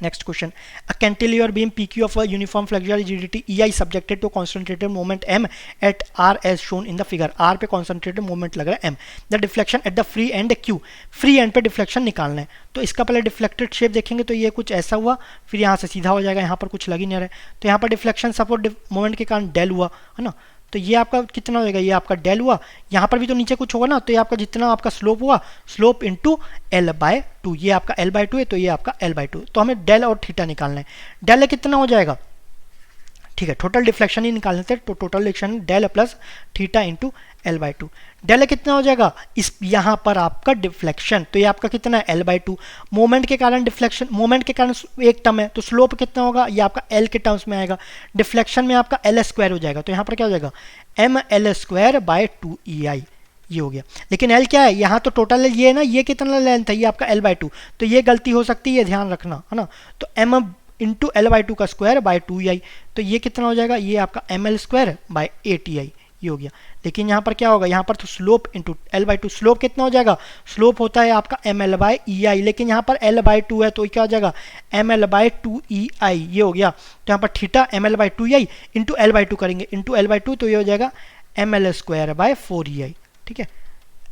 Next question, a cantilever beam PQ of a uniform flexure rigidity EI subjected to concentrated moment M at R as shown in the figure। R पे concentrated moment लग रहा है M। The deflection at the free end Q, free end पे deflection निकालना है, तो इसका पहले deflected shape देखेंगे तो ये कुछ ऐसा हुआ, फिर यहाँ से सीधा हो जाएगा, यहाँ पर कुछ लग ही नहीं रहा है, तो यहाँ पर deflection support moment के कारण डेल हुआ है ना, तो ये आपका कितना हो जाएगा, ये आपका डेल हुआ, यहाँ पर भी तो नीचे कुछ होगा ना, तो ये आपका जितना आपका स्लोप हुआ, स्लोप इंटू एल बाय 2, ये आपका एल बाय 2 है, तो ये आपका एल बाय 2, तो हमें डेल और थीटा निकालना है। डेल कितना हो जाएगा, ठीक है, टोटल डिफ्लेक्शन ही निकालने थे, तो total deflection del plus theta into L by 2, del कितना हो जाएगा, इस यहाँ पर आपका डिफ्लेक्शन, तो ये आपका कितना है एल बाई 2, मोमेंट के कारण डिफ्लेक्शन, मोमेंट के कारण एक टर्म है, तो स्लोप कितना होगा, ये आपका एल के टर्म्स में आएगा, डिफ्लेक्शन में आपका एल स्क्वायर हो जाएगा, तो यहाँ पर क्या हो जाएगा M L square by 2 E I, ये हो गया। लेकिन एल क्या है, यहाँ तो टोटल ये है ना, ये कितना लेंथ है, ये आपका एल बाई 2, तो ये गलती हो सकती है, ये ध्यान रखना है ना, तो एम इंटू एल बाई 2 का स्क्वायर बाय 2 ई आई, तो ये कितना हो जाएगा, ये आपका M L square bye 8 E I, ये हो गया। लेकिन यहाँ पर क्या होगा, यहाँ पर तो slope into L by 2, slope कितना हो जाएगा, स्लोप होता है आपका एम एल बाय ई आई, लेकिन यहाँ पर एल बाई 2 है, तो क्या हो जाएगा M L by 2 E I, ये हो गया। तो यहाँ पर theta M L by 2 E I into L by 2 करेंगे, इंटू एल बाई 2, तो ये हो जाएगा M L square by 4 E I, ठीक है,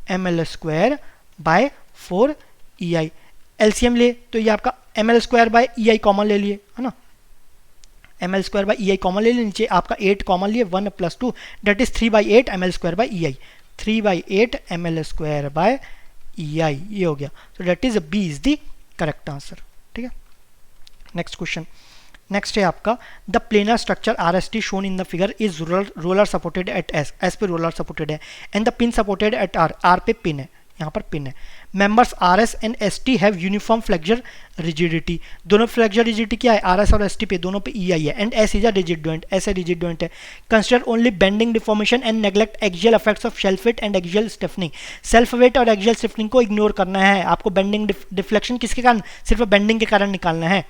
M L square by 4 E I. LCM ले तो ये आपका M L square by E I common ले लिए है ना, M L square by E I common ले लिए, नीचे आपका 8 कॉमन लिए, 1 + 2 that is 3/8 M L square by E I, 3/8 M L square by E I, ये हो गया। तो that is B is the correct answer, ठीक है। नेक्स्ट क्वेश्चन, नेक्स्ट है आपका the planar structure R S T shown in the figure is roller supported at S, S पे roller supported है, and the pin supported at R, R पे pin है, यहाँ पर पिन है। Members R S and S T have uniform flexure rigidity, दोनों flexure rigidity क्या है, आर एस और एस टी पे दोनों पे ई आई है, and S is a rigid joint, S a rigid joint है। Consider only bending deformation and neglect axial effects of self weight and axial stiffening, self weight और axial stiffening को ignore करना है आपको, bending deflection किसके कारण, सिर्फ bending के कारण निकालना है।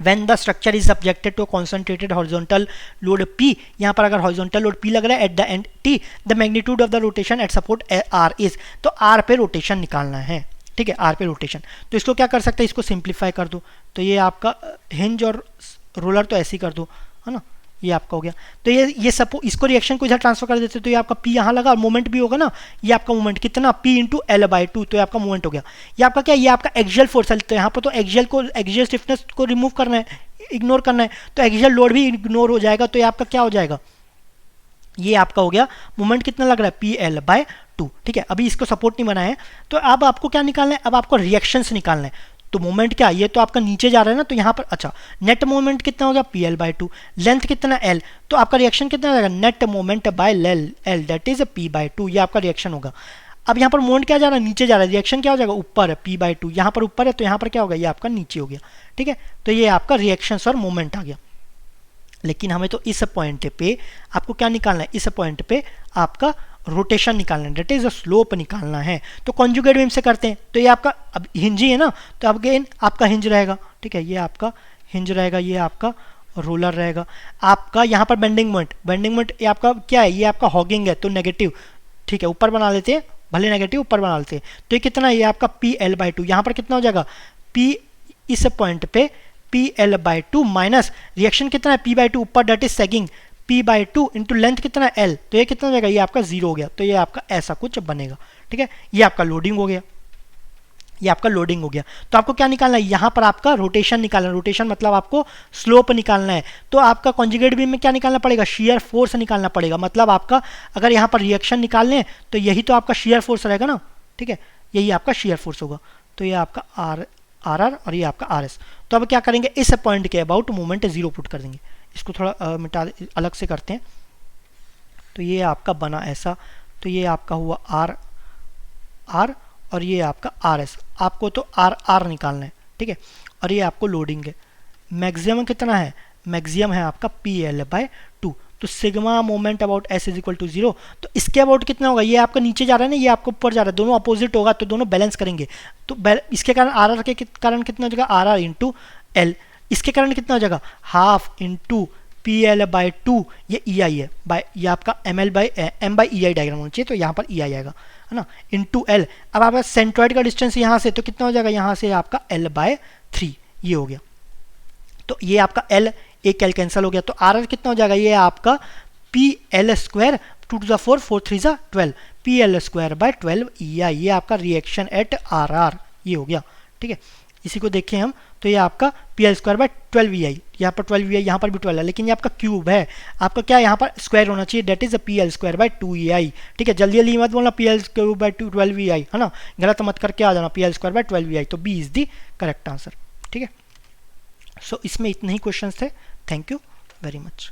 When the structure is subjected to a concentrated horizontal load P, यहाँ पर अगर horizontal load P लग रहा है at the end T, the magnitude of the rotation at support R is, तो R पे रोटेशन निकालना है, ठीक है, R पे रोटेशन। तो इसको क्या कर सकते हैं, इसको सिंप्लीफाई कर दो, तो ये आपका हिंज और रोलर तो ऐसे ही कर दो है ना, ये आपका हो गया। तो ये सपोज इसको रिएक्शन को इधर ट्रांसफर कर देते, तो ये आपका P यहाँ लगा और मोमेंट भी होगा ना, ये आपका मोमेंट कितना P इंटू एल बाई 2, तो ये आपका मोमेंट हो गया। ये आपका क्या है, ये आपका एक्सियल फोर्स है, तो यहाँ पर तो एक्सियल स्टिफनेस को रिमूव करना है, इग्नोर करना है, तो एक्सियल लोड भी इग्नोर हो जाएगा, तो ये आपका क्या हो जाएगा, ये आपका हो गया मोमेंट कितना लग रहा है पी एल बाय 2, ठीक है। अभी इसको सपोर्ट नहीं बना है, तो अब आपको क्या निकालना है, अब आपको रिएक्शंस निकालना है। तो मोमेंट क्या, ये तो आपका नीचे जा रहा है ना, तो यहाँ पर अच्छा नेट मोमेंट कितना हो गया पी एल बाई 2, लेंथ कितना एल, तो आपका रिएक्शन कितना हो जाएगा net moment by L that is P by 2, ये आपका रिएक्शन होगा। अब यहाँ पर मोमेंट क्या जा रहा है, नीचे जा रहा है, रिएक्शन क्या हो जाएगा ऊपर है पी बाई 2, यहाँ पर ऊपर है, तो यहाँ पर क्या होगा, ये आपका नीचे हो गया, ठीक है। तो ये आपका रिएक्शंस और मोमेंट आ गया। लेकिन हमें तो इस पॉइंट पे आपको क्या निकालना है, इस पॉइंट पे आपका रोटेशन निकालना है, डेट इज अ स्लोप निकालना है। तो कॉन्जुगेट बीम से करते हैं, तो ये आपका अब हिंज ही है ना, तो अब अगेन आपका हिंज रहेगा, ठीक है, ये आपका हिंज रहेगा, ये आपका रोलर रहेगा। आपका यहाँ पर बेंडिंग मोमेंट ये आपका क्या है, ये आपका हॉगिंग है, तो नेगेटिव, ठीक है, ऊपर बना लेते हैं, भले नेगेटिव ऊपर बना लेते हैं, तो ये कितना है, ये आपका पी एल बाई 2, यहाँ पर कितना हो जाएगा पी, इस पॉइंट पे P L by 2 minus reaction कितना है पी बाई 2 ऊपर, that is sagging P by 2 into length कितना है एल, तो ये कितना हो जाएगा, ये आपका 0 हो गया, तो ये आपका ऐसा कुछ बनेगा, ठीक है। ये आपका लोडिंग हो गया, ये आपका लोडिंग हो गया। तो आपको क्या निकालना है, यहाँ पर आपका रोटेशन निकालना है, रोटेशन मतलब आपको स्लोप निकालना है। तो आपका कॉन्जुगेट बीम में क्या निकालना पड़ेगा, शियर फोर्स निकालना पड़ेगा। मतलब आपका अगर यहाँ पर रिएक्शन निकालने हैं तो यही तो आपका शियर फोर्स रहेगा ना, ठीक है, यही आपका शियर फोर्स होगा। तो ये आपका आर आर आर और ये आपका आर एस। तो अब क्या करेंगे, इस पॉइंट के अबाउट मोमेंट 0 पुट कर देंगे। इसको थोड़ा मिटा अलग से करते हैं। तो ये आपका बना ऐसा, तो ये आपका हुआ आर आर और ये आपका आर एस। आपको तो आर आर निकालना है, ठीक है। और ये आपको लोडिंग है। मैक्सिमम कितना है, मैक्सिमम है आपका पी एल बाय 2। तो sigma moment about S is equal to 0। तो इसके अबाउट कितना होगा, ये आपका नीचे जा रहा है ना, ये आपको ऊपर जा रहा है, दोनों अपोजिट होगा तो दोनों बैलेंस करेंगे। तो इसके कारण आर आर के कारण कितना हो जाएगा, आर आर इंटू एल। इसके कारण कितना हो जाएगा, half into P L by 2, ये ई आई है बाय, ये आपका M L by M by E I diagram होना चाहिए, तो यहाँ पर ई आई आएगा, है ना, इंटू एल। अब आपका सेंट्रॉइड का डिस्टेंस यहाँ से तो कितना हो जाएगा, यहाँ से आपका एल बाय 3, ये हो गया। तो ये आपका एल, एक एल कैंसिल हो गया, तो आर आर कितना हो जाएगा, ये आपका P L square 2 to the 4 4 3 जा 12 P L square by 12 E I, ये आपका रिएक्शन एट आर आर, ये हो गया, ठीक है। इसी को देखें हम, तो ये आपका P L square by 12 E आई, यहाँ पर 12 ई आई, यहाँ पर भी 12 है, लेकिन ये आपका क्यूब है, आपका क्या यहाँ पर स्क्वायर होना चाहिए, that is P L square by 2 E I, ठीक है। जल्दी जल्दी मत बोलना P L cube by 12 E I, है ना, गलत मत करके आ जाना, P L square by 12 E I, तो B is the correct answer, ठीक है। सो इसमें इतने ही क्वेश्चंस थे। Thank you very much.